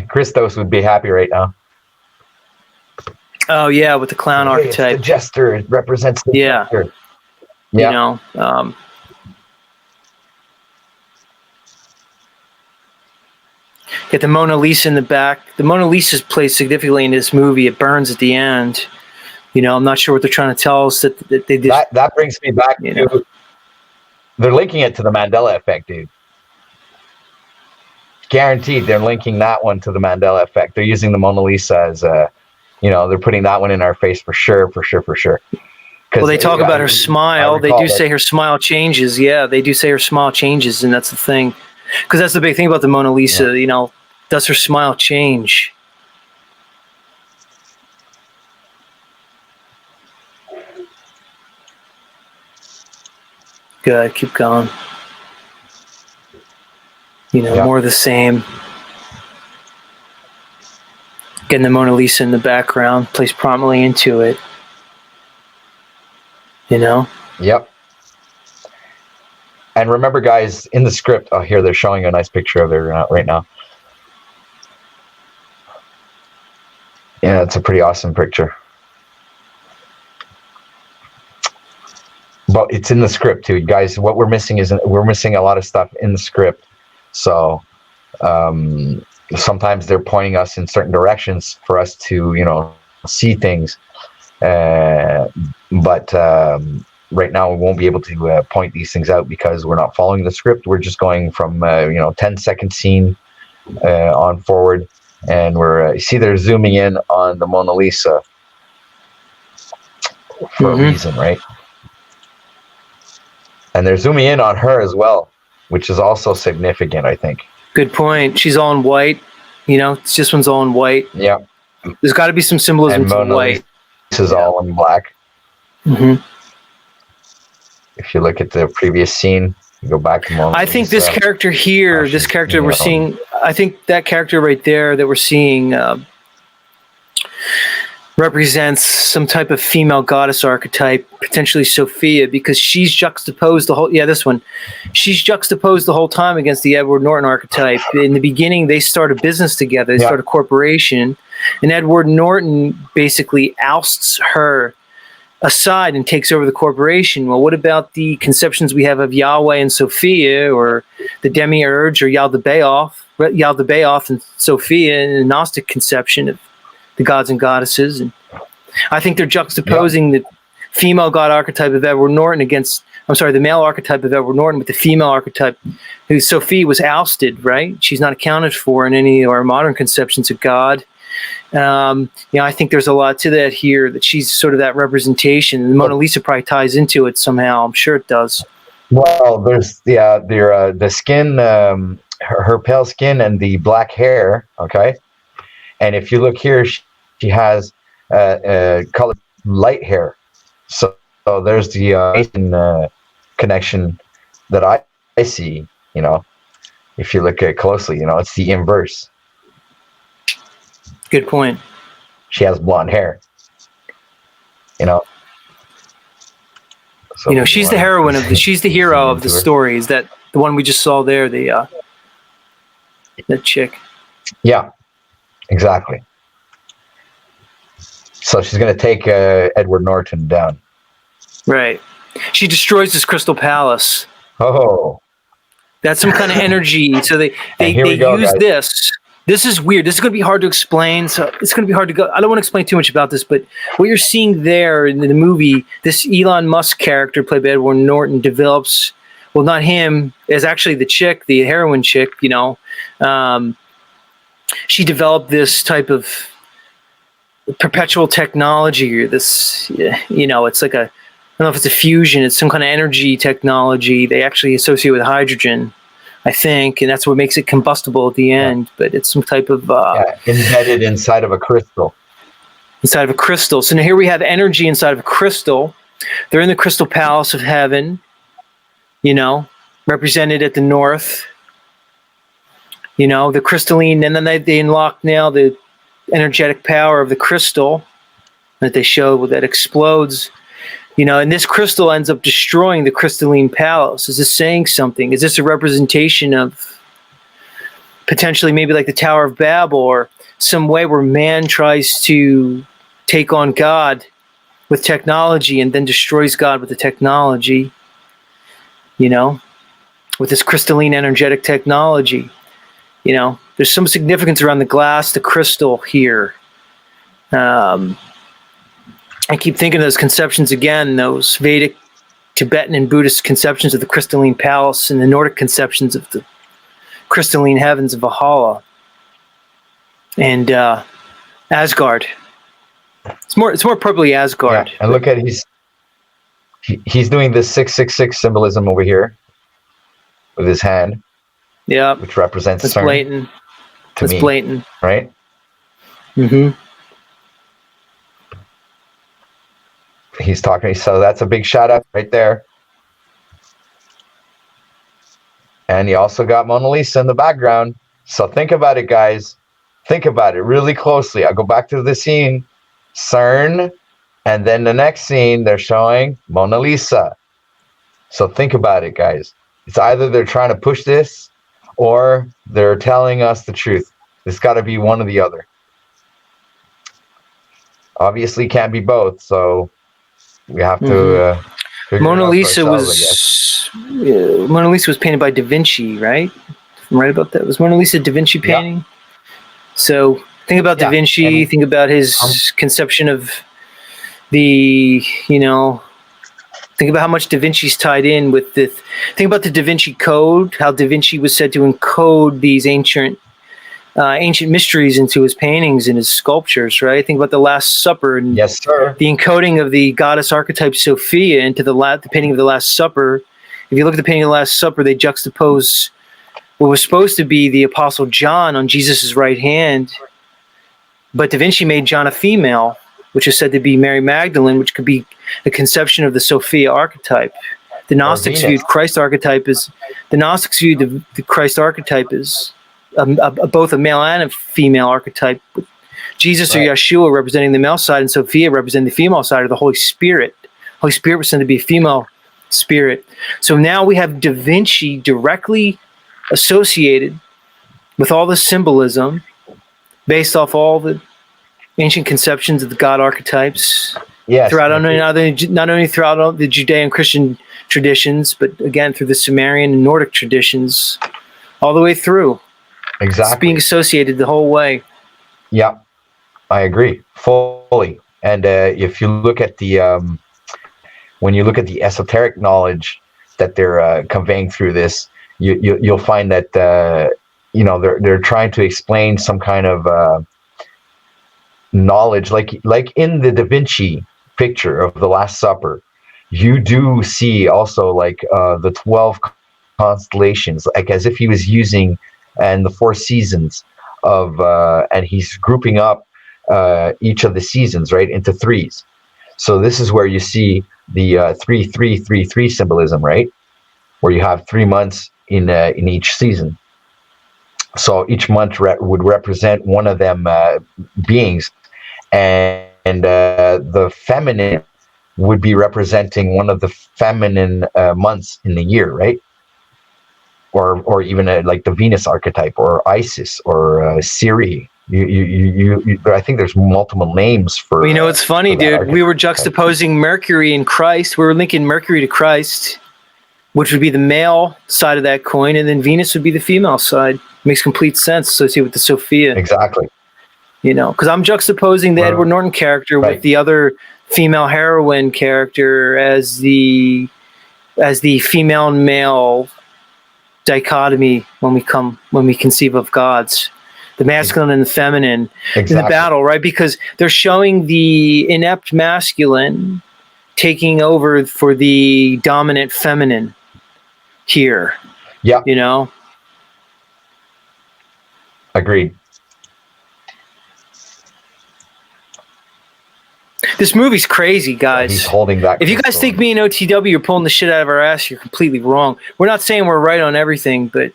Christos would be happy right now. Oh yeah, with the clown archetype. The jester, it represents the jester. Yeah. Get the Mona Lisa in the back. The Mona Lisa is played significantly in this movie. It burns at the end. I'm not sure what they're trying to tell us that they did. That brings me back to. They're linking it to the Mandela effect, dude. Guaranteed, they're linking that one to the Mandela effect. They're using the Mona Lisa as a. They're putting that one in our face for sure. Well, they talk about her smile. They do say her smile changes. Yeah, they do say her smile changes, and that's the thing. Because that's the big thing about the Mona Lisa. Does her smile change? Good. Keep going. Yeah. More of the same. Getting the Mona Lisa in the background, plays prominently into it. Yep. And remember, guys, in the script, here they're showing a nice picture of her right now. Yeah, it's a pretty awesome picture. But it's in the script too, guys. What we're missing is we're missing a lot of stuff in the script. So sometimes they're pointing us in certain directions for us to, see things. But right now we won't be able to point these things out because we're not following the script. We're just going from 10-second scene on forward, and we're see they're zooming in on the Mona Lisa for a reason, right? And they're zooming in on her as well, which is also significant, I think. Good point. She's all in white. This one's all in white. Yeah. There's got to be some symbolism to the white. This is all in black. Mm-hmm. If you look at the previous scene, you go back to Mona I think this character here, this character we're seeing, I think that character right there that we're seeing represents some type of female goddess archetype, potentially Sophia, because she's juxtaposed the whole. Yeah, this one. She's juxtaposed the whole time against the Edward Norton archetype. In the beginning, they start a business together. They start a corporation, and Edward Norton basically ousts her aside and takes over the corporation. Well, what about the conceptions we have of Yahweh and Sophia, or the Demiurge, or Yaldabaoth and Sophia, in the Gnostic conception of the gods and goddesses? And I think they're juxtaposing the female god archetype of Edward Norton the male archetype of Edward Norton with the female archetype, who Sophia was ousted, right? She's not accounted for in any of our modern conceptions of God. I think there's a lot to that here, that she's sort of that representation. The Mona Lisa probably ties into it somehow. I'm sure it does. Well, there's the skin, her pale skin and the black hair. Okay. And if you look here, she has colored light hair. So there's the connection that I see. If you look at it closely, it's the inverse. Good point. She has blonde hair. So she's the heroine of she's the hero of the story. Is that the one we just saw there? That chick. Yeah. Exactly. So she's going to take Edward Norton down. Right. She destroys this crystal palace. Oh. That's some kind of energy. So they use guys. This. This is weird. This is going to be hard to explain. So it's going to be hard to go. I don't want to explain too much about this, but what you're seeing there in the movie, this Elon Musk character played by Edward Norton develops, well, not him, as actually the chick, the heroine chick, she developed this type of perpetual technology, or this, it's like I don't know if it's a fusion, it's some kind of energy technology they actually associate with hydrogen, I think, and that's what makes it combustible at the end. But it's some type of embedded inside of a crystal. Inside of a crystal. So now here we have energy inside of a crystal. They're in the crystal palace of heaven, represented at the north. The crystalline, and then they unlock now the energetic power of the crystal that they show that explodes. And this crystal ends up destroying the crystalline palace. Is this saying something? Is this a representation of potentially maybe like the Tower of Babel, or some way where man tries to take on God with technology and then destroys God with the technology, with this crystalline energetic technology? There's some significance around the glass, the crystal here. I keep thinking of those conceptions again, those Vedic, Tibetan, and Buddhist conceptions of the crystalline palace, and the Nordic conceptions of the crystalline heavens of Valhalla and Asgard. It's more appropriately Asgard. Yeah, and look at he's doing this 666 symbolism over here with his hand. Yeah, which represents that's blatant. That's blatant, right? Mm-hmm. He's talking, so that's a big shout out right there. And you also got Mona Lisa in the background. So think about it, guys. Think about it really closely. I'll go back to the scene, CERN, and then the next scene, they're showing Mona Lisa. So think about it, guys. It's either they're trying to push this or they're telling us the truth. It's got to be one or the other. Obviously, can't be both. So we have to figure Mona it out Lisa for ourselves, I guess. Mona Lisa was painted by Da Vinci, right? I'm right about that. Was Mona Lisa a Da Vinci painting? Yeah. So think about Da Vinci. Think about his conception of the, think about how much Da Vinci's tied in with the. Think about the Da Vinci Code. How Da Vinci was said to encode these ancient mysteries into his paintings and his sculptures, right? Think about the Last Supper and yes, sir. The encoding of the goddess archetype Sophia into the painting of the Last Supper. If you look at the painting of the Last Supper, they juxtapose what was supposed to be the Apostle John on Jesus' right hand, but Da Vinci made John a female, which is said to be Mary Magdalene, which could be a conception of the Sophia archetype. The Gnostics viewed Christ archetype as the Christ archetype as both a male and a female archetype. Jesus or Yeshua representing the male side and Sophia representing the female side of the Holy Spirit. Holy Spirit was said to be a female spirit. So now we have Da Vinci directly associated with all the symbolism based off all the ancient conceptions of the God archetypes. Yes, throughout not only throughout all the Judean Christian traditions, but again through the Sumerian and Nordic traditions, all the way through. Exactly. It's being associated the whole way. Yeah, I agree fully. And if you look at the when you look at the esoteric knowledge that they're conveying through this, you'll find that they're trying to explain some kind of knowledge, like in the Da Vinci picture of the Last Supper, you do see also like the 12 constellations, like as if he was using and the 4 seasons of and he's grouping up each of the seasons right into threes. So this is where you see the 3-3-3-3 symbolism, right, where you have 3 months in each season. So each month would represent one of them beings, and the feminine would be representing one of the feminine months in the year, right? Or even like the Venus archetype, or Isis, or Siri. I think there's multiple names for. Well, it's funny, dude. Archetype. We were juxtaposing Mercury and Christ. We were linking Mercury to Christ, which would be the male side of that coin, and then Venus would be the female side. Makes complete sense associated with the Sophia. Exactly. Because I'm juxtaposing the Edward Norton character with the other female heroine character as the female and male dichotomy when we conceive of gods, the masculine and the feminine in the battle, right? Because they're showing the inept masculine taking over for the dominant feminine here. Yeah. Agreed. This movie's crazy, guys. He's holding that. If you guys think me and OTW are pulling the shit out of our ass, you're completely wrong. We're not saying we're right on everything, but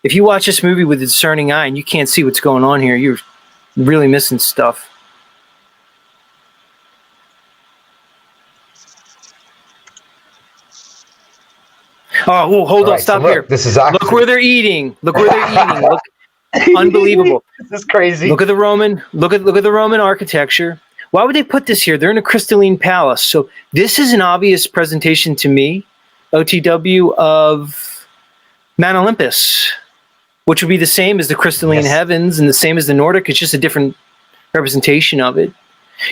if you watch this movie with a discerning eye and you can't see what's going on here, you're really missing stuff. Oh, well, hold on, stop here. This is actually... Look where they're eating. Look, unbelievable. This is crazy. Look at the Roman architecture. Why would they put this here? They're in a crystalline palace. So this is an obvious presentation to me, OTW, of Mount Olympus, which would be the same as the crystalline heavens and the same as the Nordic. It's just a different representation of it.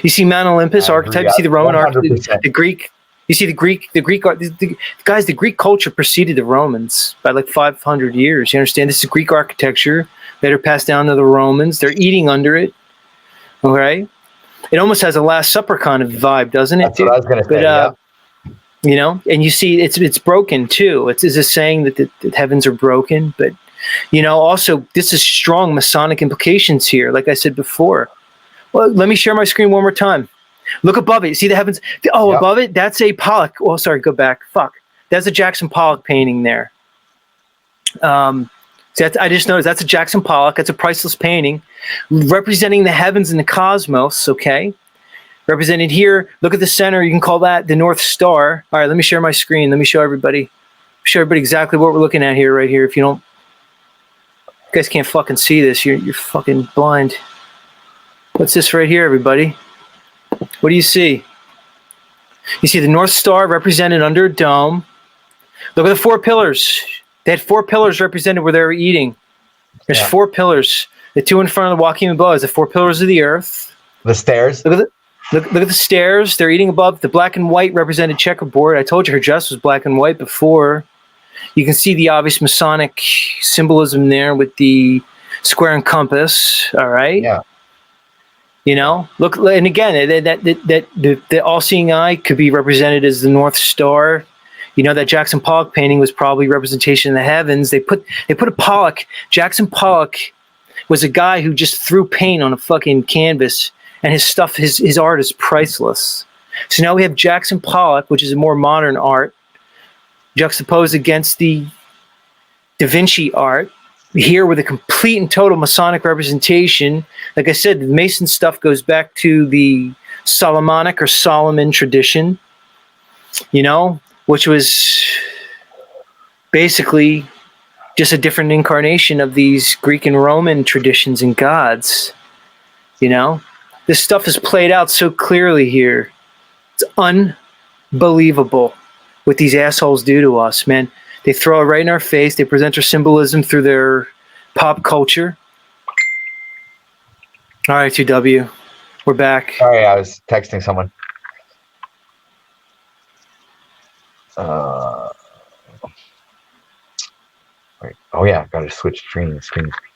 You see Mount Olympus archetype. You see the Roman archetype, the Greek. You see the Greek guys. The Greek culture preceded the Romans by like 500 years. You understand? This is Greek architecture that are passed down to the Romans. They're eating under it. All right. It almost has a Last Supper kind of vibe, doesn't it? That's what I was going to say. And you see it's broken too. It's just saying that the heavens are broken, but also this is strong Masonic implications here. Like I said before. Well, let me share my screen one more time. Look above it. You see the heavens? Above it, that's a Pollock. Oh, sorry, go back. Fuck. That's a Jackson Pollock painting there. So I just noticed that's a Jackson Pollock. That's a priceless painting representing the heavens and the cosmos. Okay. Represented here. Look at the center. You can call that the North Star. All right. Let me share my screen. Let me show everybody exactly what we're looking at here, right here. If you guys can't fucking see this. You're fucking blind. What's this right here, everybody? What do you see? You see the North Star represented under a dome. Look at the 4 pillars. They had 4 pillars represented where they were eating. There's 4 pillars. The 2 in front of the walking above is the 4 pillars of the earth. The stairs. Look at the stairs. They're eating above. The black and white represented checkerboard. I told you her dress was black and white before. You can see the obvious Masonic symbolism there with the square and compass. All right. Yeah. You know, look, and again, that the all-seeing eye could be represented as the North Star. You know, that Jackson Pollock painting was probably representation of the heavens. They put a Pollock. Jackson Pollock was a guy who just threw paint on a fucking canvas, and his stuff, his art is priceless. So now we have Jackson Pollock, which is a more modern art, juxtaposed against the Da Vinci art. Here with a complete and total Masonic representation. Like I said, the Mason stuff goes back to the Solomonic or Solomon tradition, you know, which was basically just a different incarnation of these Greek and Roman traditions and gods. You know, this stuff is played out so clearly here. It's unbelievable what these assholes do to us, man. They throw it right in our face. They present their symbolism through their pop culture. All right, 2W, we're back. Sorry, I was texting someone. Wait. Oh yeah, got to switch screen.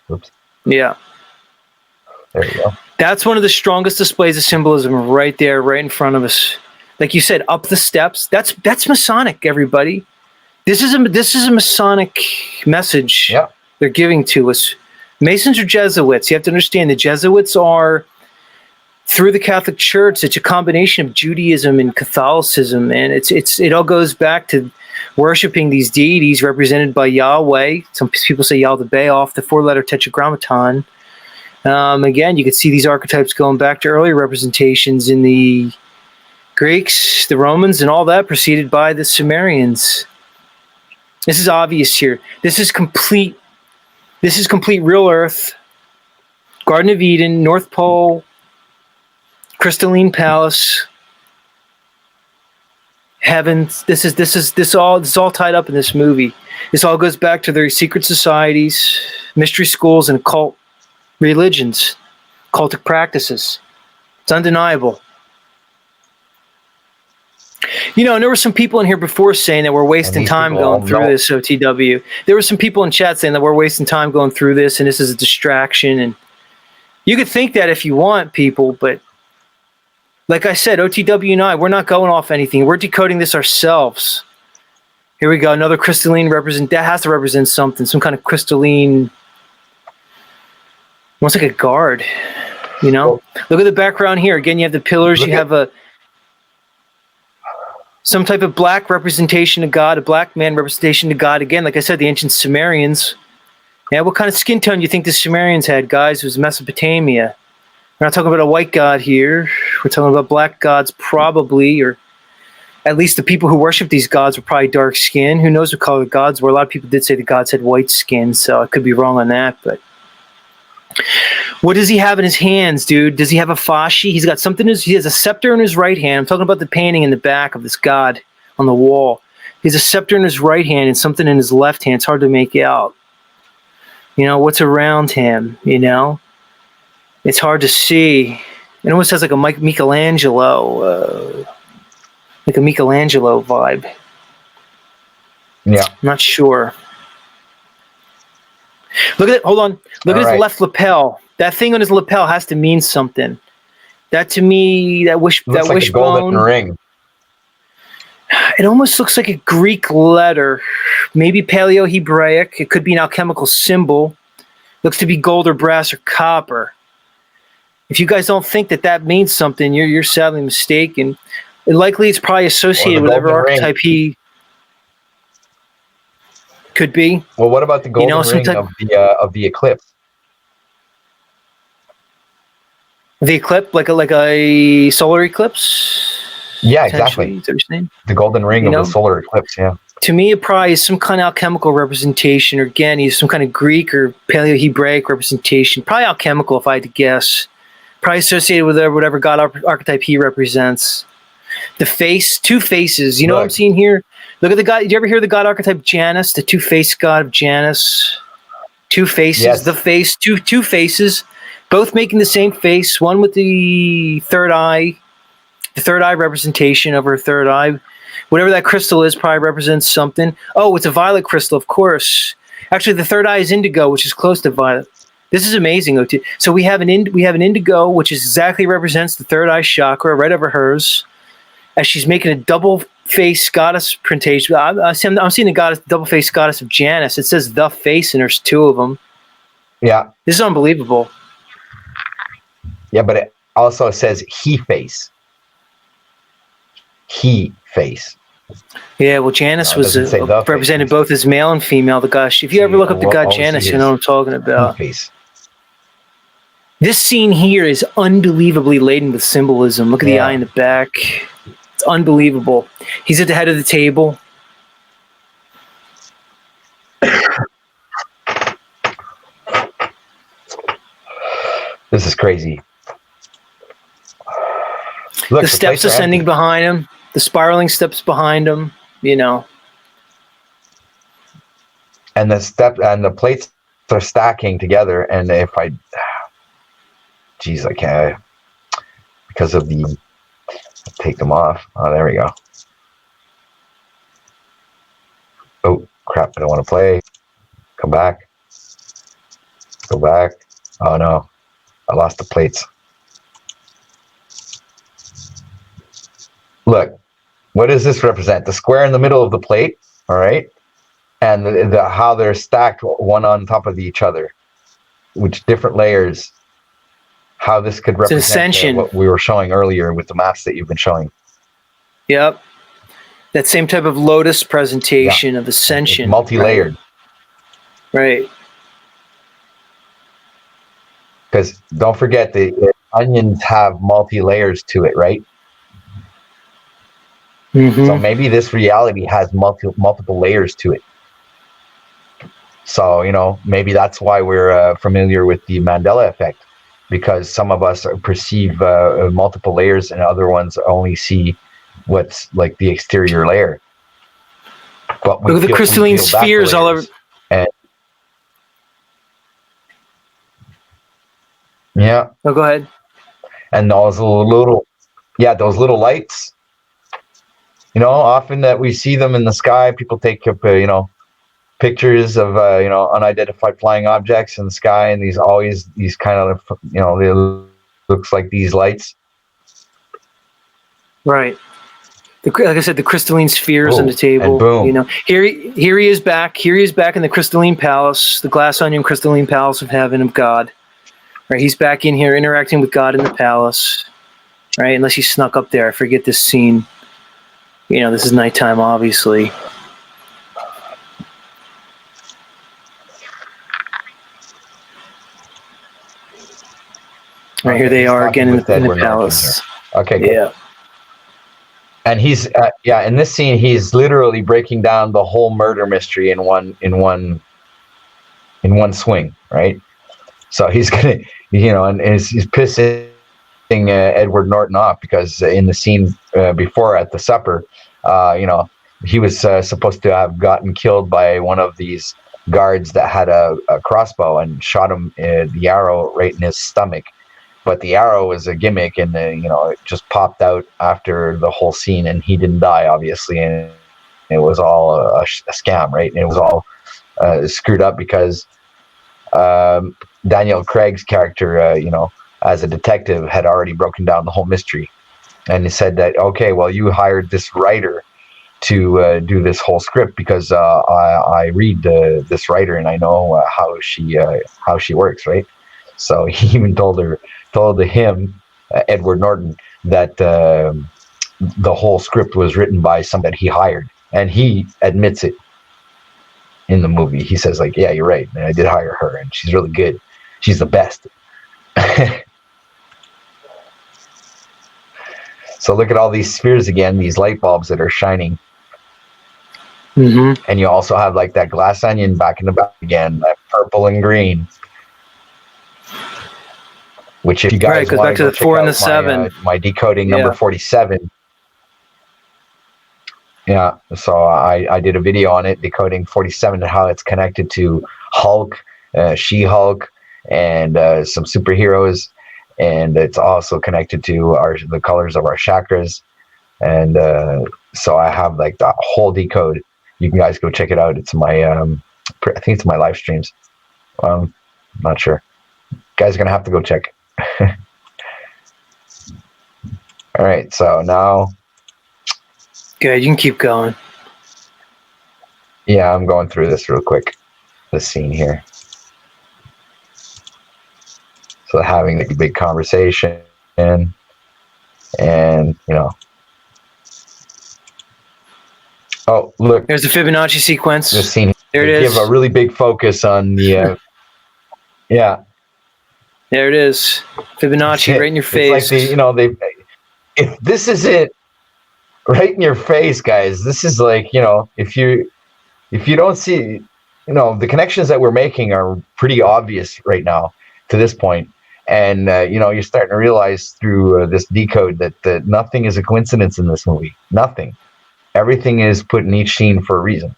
Oops. Yeah. There you go. That's one of the strongest displays of symbolism right there, right in front of us. Like you said, up the steps. That's Masonic, everybody. This is a Masonic message they're giving to us. Masons are Jesuits. You have to understand the Jesuits are through the Catholic Church. It's a combination of Judaism and Catholicism, and it all goes back to worshiping these deities represented by Yahweh. Some people say Yaldabaoth, the 4-letter Tetragrammaton. Again, you can see these archetypes going back to earlier representations in the Greeks, the Romans, and all that preceded by the Sumerians. This is obvious here. This is complete real Earth, Garden of Eden, North Pole, crystalline palace, heavens. This all tied up in this movie. This all goes back to their secret societies, mystery schools, and occult religions, cultic practices. It's undeniable. You know, and there were some people in here before saying that we're wasting time going through this, OTW. There were some people in chat saying that we're wasting time going through this and this is a distraction. And you could think that if you want, people, but like I said, OTW and I, we're not going off anything. We're decoding this ourselves. Here we go. Another crystalline that has to represent something, some kind of crystalline, almost like a guard, you know? Look at the background here. Again, you have the pillars. You have some type of black representation of God, a black man representation of God. Again, like I said, the ancient Sumerians. Yeah, what kind of skin tone do you think the Sumerians had, guys? It was Mesopotamia. We're not talking about a white god here. We're talking about black gods probably, or at least the people who worship these gods were probably dark skin. Who knows what color the gods were? A lot of people did say the gods had white skin, so I could be wrong on that, but what does he have in his hands, dude? Does he have a fasci? He has a scepter in his right hand. I'm talking about the painting in the back of this god on the wall. He has a scepter in his right hand and something in his left hand. It's hard to make out. You know, what's around him, you know? It's hard to see. It almost has like a Michelangelo vibe. Yeah. I'm not sure. Look at it. Hold on. Look at his left lapel. That thing on his lapel has to mean something. That to me, that wishbone. Like a golden ring. It almost looks like a Greek letter, maybe Paleo-Hebraic. It could be an alchemical symbol. Looks to be gold or brass or copper. If you guys don't think that means something, you're sadly mistaken. And likely, it's probably associated with whatever archetype he. Could be. Well, what about the golden ring of the eclipse? The eclipse, like a solar eclipse. Yeah, exactly. Is that what you're saying? The golden ring of the solar eclipse. Yeah. To me, it probably is some kind of alchemical representation, or again, he's some kind of Greek or Paleo-Hebraic representation. Probably alchemical, if I had to guess. Probably associated with whatever god archetype he represents. The face, two faces. You know what I'm seeing here? Look at the god. Did you ever hear the god archetype Janus, the two-faced god of Janus? Two faces. Yes. The face, two faces, both making the same face. One with the third eye representation of her third eye. Whatever that crystal is probably represents something. Oh, it's a violet crystal, of course. Actually, the third eye is indigo, which is close to violet. This is amazing, OT. So we have an indigo, which exactly represents the third eye chakra right over hers, as she's making a double-faced goddess presentation. I'm seeing the double-faced goddess of Janus. It says the face, and there's two of them. Yeah. This is unbelievable. Yeah, but it also says he face. He face. Yeah, well, Janus was represented both as male and female. The gosh, if you ever look up the god Janus, you know what I'm talking about. Face. This scene here is unbelievably laden with symbolism. Look at the eye in the back. It's unbelievable. He's at the head of the table. This is crazy. Look, the steps ascending behind him, the spiraling steps behind him, you know. And the plates are stacking together, and I can't, because of take them off. Oh, there we go. Oh, crap, I don't want to play. Come back. Go back. Oh, no. I lost the plates. Look, what does this represent? The square in the middle of the plate, all right? And how they're stacked one on top of each other, which different layers, how this could represent what we were showing earlier with the maps that you've been showing. Yep. That same type of lotus presentation of ascension. It's multi-layered. Right. Because don't forget, the onions have multi-layers to it, right? Mm-hmm. So maybe this reality has multiple layers to it. So, maybe that's why we're familiar with the Mandela effect, because some of us perceive multiple layers and other ones only see what's like the exterior layer. But look at the crystalline spheres all over. Yeah. Oh, go ahead. And those little lights. Often that we see them in the sky, people take up, pictures of, unidentified flying objects in the sky, and these kind of, they looks like these lights. Right. Like I said, the crystalline spheres on the table. And boom. Here he is back. Here he is back in the crystalline palace, the glass onion crystalline palace of heaven of God. Right, he's back in here interacting with God in the palace. Right, unless he snuck up there. I forget this scene. This is nighttime, obviously. Right, here they are again in the palace. Okay, good. Yeah. And he's in this scene he's literally breaking down the whole murder mystery in one swing, right? So he's gonna, and he's pissing Edward Norton off because in the scene before at the supper, he was supposed to have gotten killed by one of these guards that had a crossbow and shot him the arrow right in his stomach. But the arrow was a gimmick, and it just popped out after the whole scene, and he didn't die, obviously, and it was all a scam, right? And it was all screwed up because Daniel Craig's character, as a detective, had already broken down the whole mystery, and he said that, okay, well, you hired this writer to do this whole script because I read this writer and I know how she works, right? So he even told him, Edward Norton, that the whole script was written by somebody he hired, and he admits it. in the movie. He says like, yeah, you're right, man, I did hire her and she's really good. She's the best. So look at all these spheres again, these light bulbs that are shining. Mm-hmm. And you also have like that glass onion back in the back again, that purple and green. Which if you guys goes want back to to the 4 and the 7. My decoding number 47. Yeah, so I did a video on it, decoding 47 and how it's connected to Hulk, She-Hulk, and some superheroes, and it's also connected to the colors of our chakras, and so I have like the whole decode. You can guys go check it out. It's my I think it's my live streams. I'm not sure. You guys are gonna have to go check. All right, so now. Good, you can keep going. Yeah, I'm going through this real quick. The scene here. So having a big conversation, and you know. Oh, look. There's the Fibonacci sequence. The scene. There it is. Give a really big focus on the. Yeah. There it is. Fibonacci right in your face. It's like if this is it, right in your face, guys. This is like, if you don't see, the connections that we're making are pretty obvious right now to this point. And, you're starting to realize through this decode that nothing is a coincidence in this movie. Nothing. Everything is put in each scene for a reason.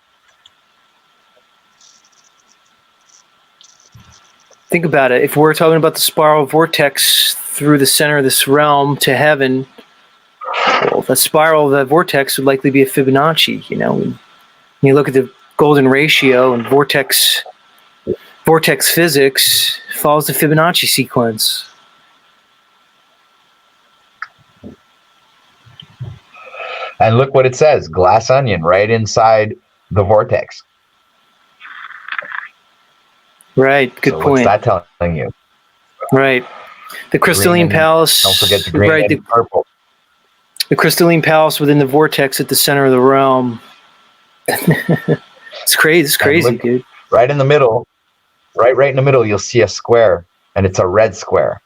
Think about it. If we're talking about the spiral vortex through the center of this realm to heaven, well, the spiral of that vortex would likely be a Fibonacci. When you look at the golden ratio and vortex physics follows the Fibonacci sequence. And look what it says, glass onion right inside the vortex. Right, good point. What's that telling you? Right. The crystalline palace. Don't forget the green and purple. The crystalline palace within the vortex at the center of the realm. It's crazy. It's crazy, look, dude. Right in the middle, right in the middle, you'll see a square, and it's a red square.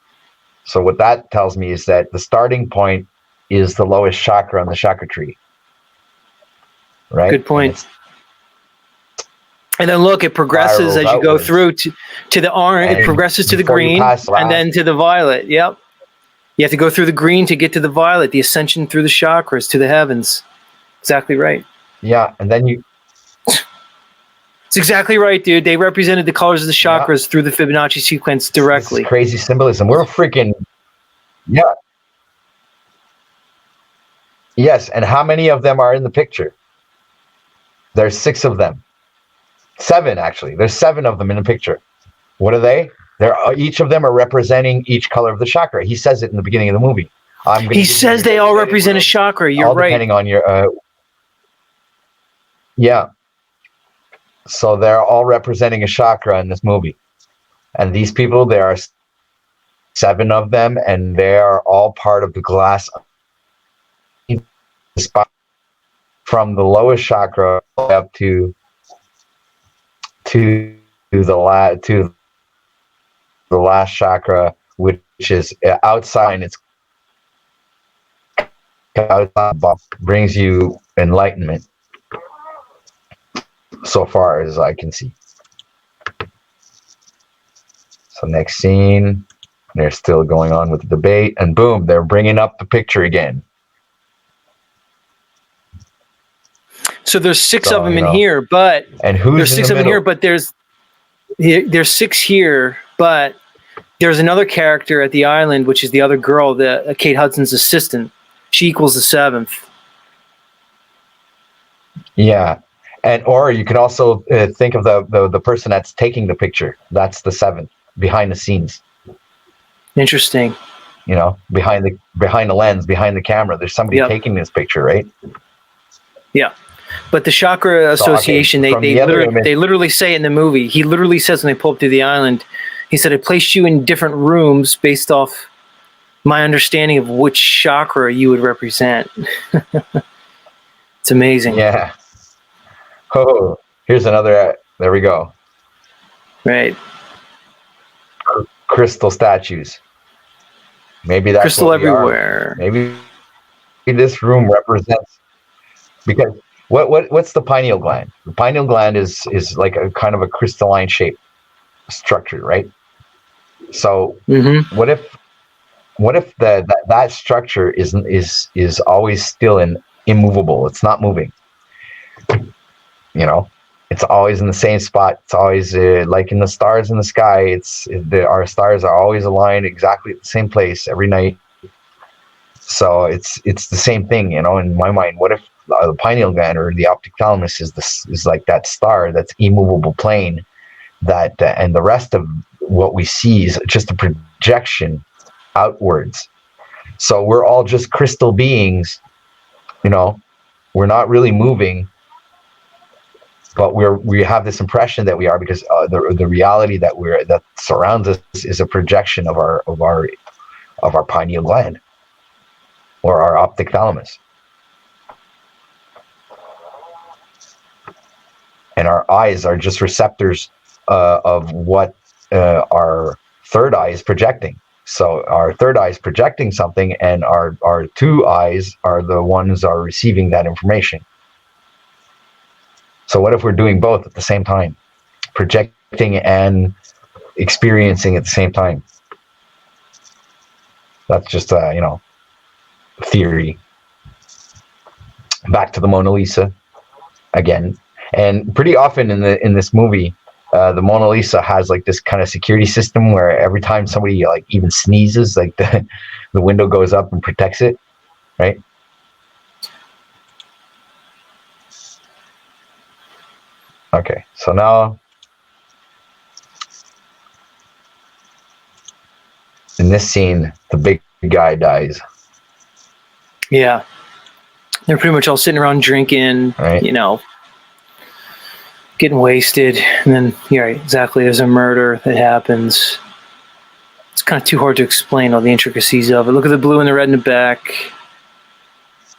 So what that tells me is that the starting point is the lowest chakra on the chakra tree. Right? Good point. And then look, it progresses as you go through to the orange. It progresses to the green and then to the violet. Yep. You have to go through the green to get to the violet, the ascension through the chakras to the heavens. Exactly right. Yeah, and then you... It's exactly right, dude. They represented the colors of the chakras through the Fibonacci sequence directly. This is crazy symbolism. We're freaking... Yeah. Yes, and how many of them are in the picture? There's 6 of them. 7, actually. There's 7 of them in the picture. What are they? Each of them are representing each color of the chakra. He says it in the beginning of the movie. He says they all represent a chakra. You're right. Depending on your... yeah. So they're all representing a chakra in this movie. And these people, there are 7 of them, and they are all part of the glass from the lowest chakra up to the last chakra, which is outside. It's outside, brings you enlightenment. So far as I can see. So next scene, they're still going on with the debate, and boom, they're bringing up the picture again. So there's 6 of them in here, but there's 6 of them here, but there's 6 here, but there's another character at the island, which is the other girl, the Kate Hudson's assistant. She equals the 7th. Yeah. Or you could also think of the person that's taking the picture. That's the 7th behind the scenes. Interesting. Behind the lens, behind the camera. There's somebody taking this picture, right? Yeah. But the Chakra Association, they literally say in the movie, he literally says when they pull up to the island, he said, I placed you in different rooms based off my understanding of which chakra you would represent. It's amazing. Yeah. Oh, here's another There we go. Right. Crystal statues. Maybe that's Crystal what we are. everywhere. Maybe this room represents, because what's the pineal gland? The pineal gland is like a kind of a crystalline shape structure, right? So what if that structure is always still and immovable? It's not moving. It's always in the same spot. It's always like in the stars in the sky. Our stars are always aligned exactly at the same place every night. So it's the same thing, in my mind. What if the pineal gland or the optic thalamus is like that star, that's immovable plane, that and the rest of what we see is just a projection outwards. So we're all just crystal beings, we're not really moving, but we have this impression that we are, because the reality that surrounds us is a projection of our pineal gland or our optic thalamus. And our eyes are just receptors of what our third eye is projecting. So our third eye is projecting something, and our two eyes are the ones are receiving that information. So what if we're doing both at the same time, projecting and experiencing at the same time? That's just theory. Back to the Mona Lisa again, and pretty often in this movie, the Mona Lisa has like this kind of security system where every time somebody like even sneezes, like the window goes up and protects it, right? Okay, so now in this scene, the big guy dies. Yeah. They're pretty much all sitting around drinking, right. Getting wasted. And then, right, exactly, there's a murder that happens. It's kind of too hard to explain all the intricacies of it. Look at the blue and the red in the back.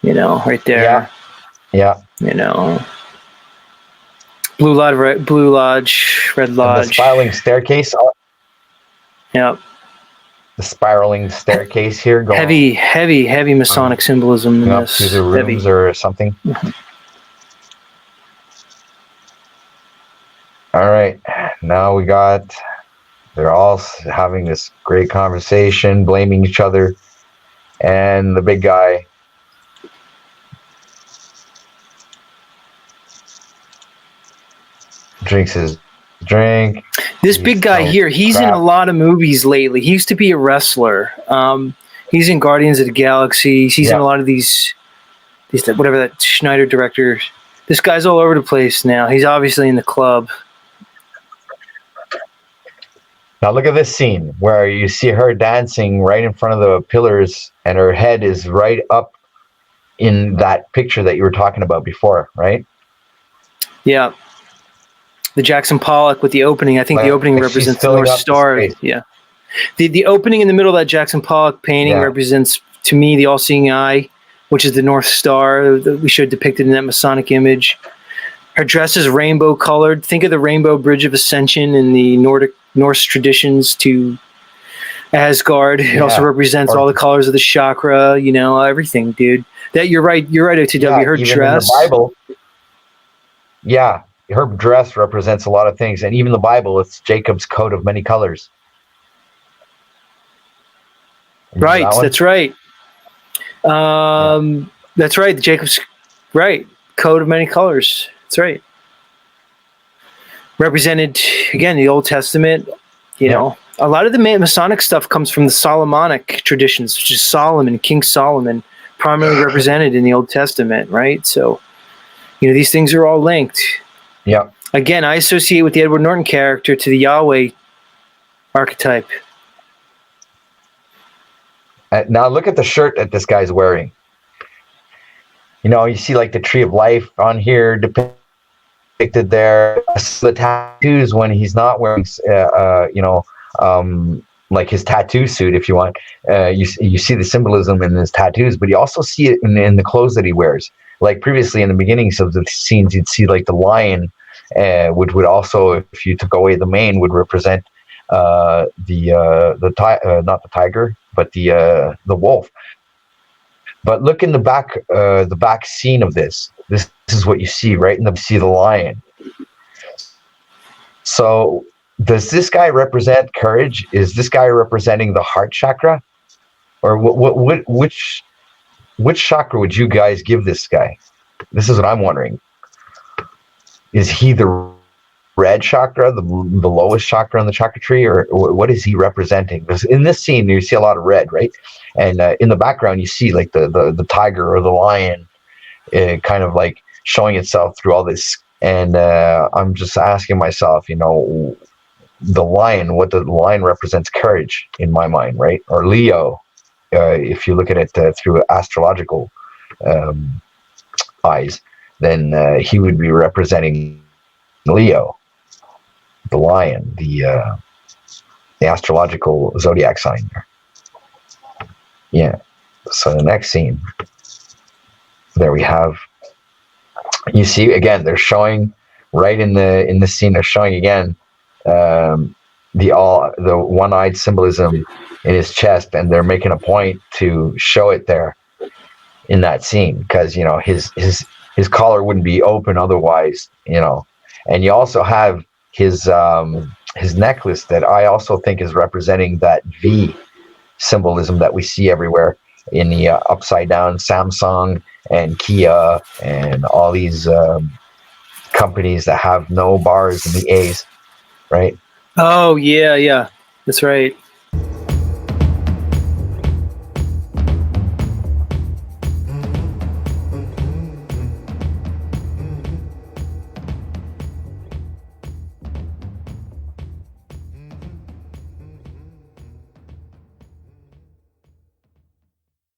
Right there. Yeah. Blue Lodge, Red Lodge. And the spiraling staircase. Yep. The spiraling staircase here going heavy Masonic symbolism in up this. to the rooms or something. All right, now they're all having this great conversation, blaming each other, and the big guy drinks his drink. This big guy here, he's in a lot of movies lately. He used to be a wrestler. He's in Guardians of the Galaxy. He's in a lot of these whatever that Schneider director. This guy's all over the place now. He's obviously in the club. Now look at this scene where you see her dancing right in front of the pillars, and her head is right up in that picture that you were talking about before, right? Yeah. The Jackson Pollock with the opening. I think the opening represents the North Star. Yeah. The opening in the middle of that Jackson Pollock painting represents, to me, the all-seeing eye, which is the North Star that we showed depicted in that Masonic image. Her dress is rainbow colored. Think of the Rainbow Bridge of Ascension in the Norse traditions to Asgard. It also represents all the colors of the chakra, everything, dude. That you're right, OTW. Her dress. In the Bible, her dress represents a lot of things, and even the Bible, it's Jacob's coat of many colors. Right, that's right. That's right. Jacob's coat of many colors. That's right. Represented again the Old Testament. A lot of the Masonic stuff comes from the Solomonic traditions, which is Solomon, King Solomon, primarily represented in the Old Testament. Right. So, these things are all linked. Yeah. Again, I associate with the Edward Norton character to the Yahweh archetype. Now look at the shirt that this guy's wearing. You see like the tree of life on here depicted there. The tattoos when he's not wearing, like his tattoo suit, if you want. You see the symbolism in his tattoos, but you also see it in the clothes that he wears. Like previously in the beginnings of the scenes, you'd see like the lion which would also, if you took away the mane, would represent not the tiger, but the wolf. But look in the back scene of this. This is what you see, right? And you see the lion. So does this guy represent courage? Is this guy representing the heart chakra? Or which chakra would you guys give this guy? This is what I'm wondering. Is he the red chakra, the lowest chakra on the chakra tree, or what is he representing? Because in this scene, you see a lot of red, right? And in the background, you see like the tiger or the lion kind of like showing itself through all this. And I'm just asking myself, the lion, what the lion represents courage in my mind, right? Or Leo, if you look at it through astrological eyes, then he would be representing Leo, the lion, the astrological zodiac sign. Yeah. So the next scene, there we have. You see again, they're showing right in the scene. They're showing again the one-eyed symbolism in his chest, and they're making a point to show it there in that scene because his collar wouldn't be open otherwise. And you also have his necklace that I also think is representing that V symbolism that we see everywhere in the upside down Samsung and Kia and all these companies that have no bars in the A's, right? Oh yeah, that's right.